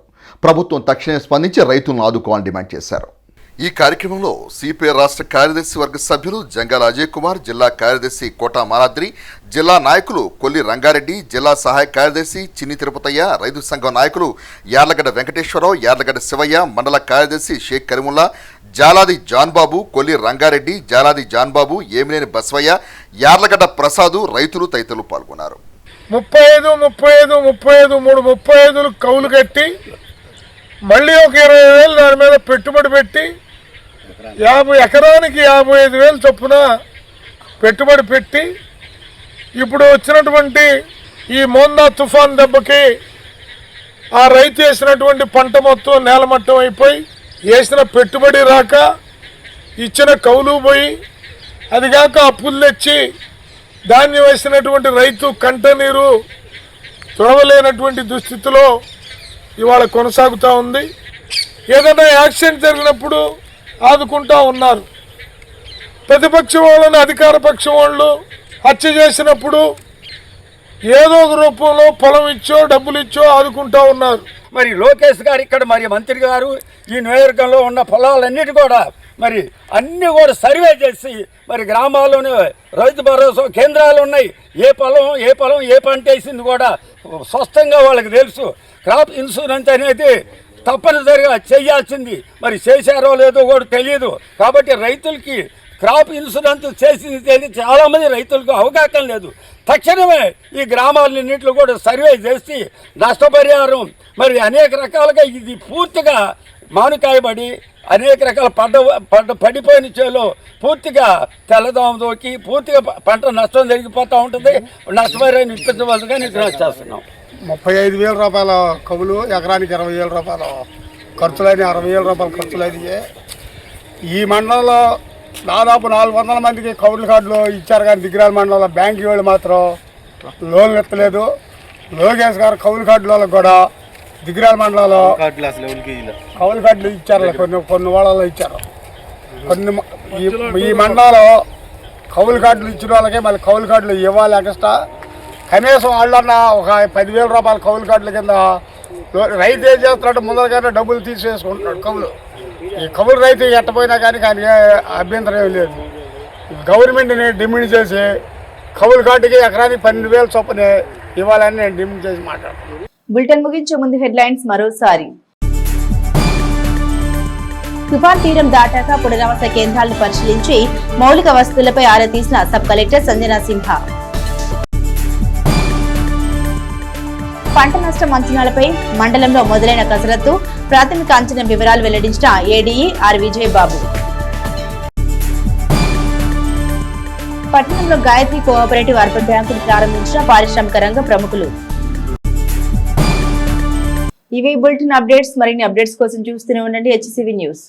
ప్రభుత్వం తక్షణమే స్పందించి రైతులను ఆదుకోవాలని డిమాండ్ చేశారు. ఈ కార్యక్రమంలో సిపిఐ రాష్ట్ర కార్యదర్శి వర్గ సభ్యులు జంగాల అజయ్ కుమార్, జిల్లా కార్యదర్శి కోట మాలాద్రి, జిల్లా నాయకులు కొల్లి రంగారెడ్డి, జిల్లా సహాయ కార్యదర్శి చిన్ని తిరుపతయ్య, రైతు సంఘం నాయకులు యార్లగడ్డ వెంకటేశ్వరరావు, యార్లగడ్డ శివయ్య, మండల కార్యదర్శి షేక్ కరీముల్లా, జాలాది జాన్బాబు, కొల్లి రంగారెడ్డి, జాలాది జాన్బాబు, ఏమినేని బస్వయ్య, యార్లగడ్డ ప్రసాదు, రైతులు తదితరులు పాల్గొన్నారు. 35 కౌలు కట్టి మళ్ళీ ఒక 20,000 దాని మీద పెట్టుబడి పెట్టి 50 ఎకరానికి 55,000 చొప్పున పెట్టుబడి పెట్టి ఇప్పుడు వచ్చినటువంటి ఈ మోందా తుఫాన్ దెబ్బకి ఆ రైతు వేసినటువంటి పంట మొత్తం నేలమట్టం అయిపోయి వేసిన పెట్టుబడి రాక ఇచ్చిన కౌలు పోయి అదిగాక అప్పులు తెచ్చి ధాన్యం వేసినటువంటి రైతు కంట నీరు తుడవలేనటువంటి దుస్థితిలో ఇవాళ కొనసాగుతూ ఉంది. ఏదైనా యాక్సిడెంట్ జరిగినప్పుడు ఆదుకుంటూ ఉన్నారు. ప్రతిపక్షం వాళ్ళని అధికార పక్షం వాళ్ళు హత్య చేసినప్పుడు ఏదో ఒక రూపంలో పొలం ఇచ్చో డబ్బులు ఇచ్చో ఆదుకుంటూ ఉన్నారు. మరి లోకేష్ గారు ఇక్కడ మరి మంత్రి గారు ఈ నియోజకవర్గంలో ఉన్న పొలాలన్నిటి కూడా మరి అన్నీ కూడా సర్వే చేసి మరి గ్రామాల్లోనే రైతు భరోసా కేంద్రాలు ఉన్నాయి. ఏ పొలం ఏ పంట వేసింది కూడా స్పష్టంగా వాళ్ళకి తెలుసు. క్రాప్ ఇన్సూరెన్స్ అనేది తప్పనిసరిగా చేయాల్సింది, మరి చేశారో లేదో కూడా తెలియదు. కాబట్టి రైతులకి క్రాప్ ఇన్సూరెన్స్ చేసింది తెలియదు, చాలామంది రైతులకు అవగాహన లేదు. తక్షణమే ఈ గ్రామాలన్నింటిలో కూడా సర్వే చేసి నష్టపరిహారం మరి అనేక రకాలుగా ఇది పూర్తిగా మానుకాయబడి అనేక రకాల పడిపోయిన చేలో పూర్తిగా తెల్లదోమ దోకి పూర్తిగా పంట నష్టం జరిగిపోతూ ఉంటుంది. నష్టపరిహారం ఇప్పించవలసిగా నిర్ణయం చేస్తున్నాం. 35,000 రూపాయల కవులు, ఎకరానికి 20,000 రూపాయలు ఖర్చులైన 60,000 రూపాయలు ఖర్చులైనవి. ఈ మండలంలో దాదాపు 400 మందికి కౌలు కార్డులు ఇచ్చారు, కానీ దిగ్రాల మండలంలో బ్యాంకు వాళ్ళు మాత్రం లోన్లు ఎత్తలేదు. లోకేష్ గారు కౌలు కార్డుల వాళ్ళకి కూడా దిగ్రాల మండలంలో కౌలు కార్డులు ఇచ్చారు, కొన్ని వాళ్ళలో ఇచ్చారు. ఈ మండలంలో కౌలు కార్డులు ఇచ్చిన వాళ్ళకి మళ్ళీ కౌలు కార్డులు ఇవ్వాలి ఎక్స్ట్రా. కనీసం వాళ్ళన్నా ఒక 10,000 రూపాయల కౌలు కార్డుల కింద రైతు ఏం చేస్తున్నాడు, ముందరగానే డబ్బులు తీసేసుకుంటున్నాడు కౌలు. ఈ కౌలు రైతు ఎట్టపోయినా కానీ అభ్యంతరం ఏం లేదు. గవర్నమెంట్ని డిమాండ్ చేసి కౌలు కార్డుకి ఎకరానికి 12,000 చొప్పున ఇవ్వాలని నేను డిమాండ్ చేసి మాట్లాడుతున్నాను. బులెటిన్ ముగించే ముందు హెడ్లైన్స్ మరోసారి. తుఫాన్ తీరం దాటాక పునరావాస కేంద్రాలను పరిశీలించి మౌలిక వసతులపై ఆరా తీసిన సబ్ కలెక్టర్ సంజనా సిన్హా. పంట నష్టం అంచనాలపై మండలంలో మొదలైన కసరత్తు, ప్రాథమిక అంచనా వివరాలు వెల్లడించిన ఏడీఈ ఆర్ విజయ్ బాబు. పట్టణంలో గాయత్రి కోఆపరేటివ్ అర్బన్ బ్యాంకును ప్రారంభించిన పారిశ్రామిక రంగ ప్రముఖులు. ఇవి బులెటిన్ అప్డేట్స్. మరిన్ని అప్డేట్స్ కోసం చూస్తూనే ఉండండి HCV న్యూస్.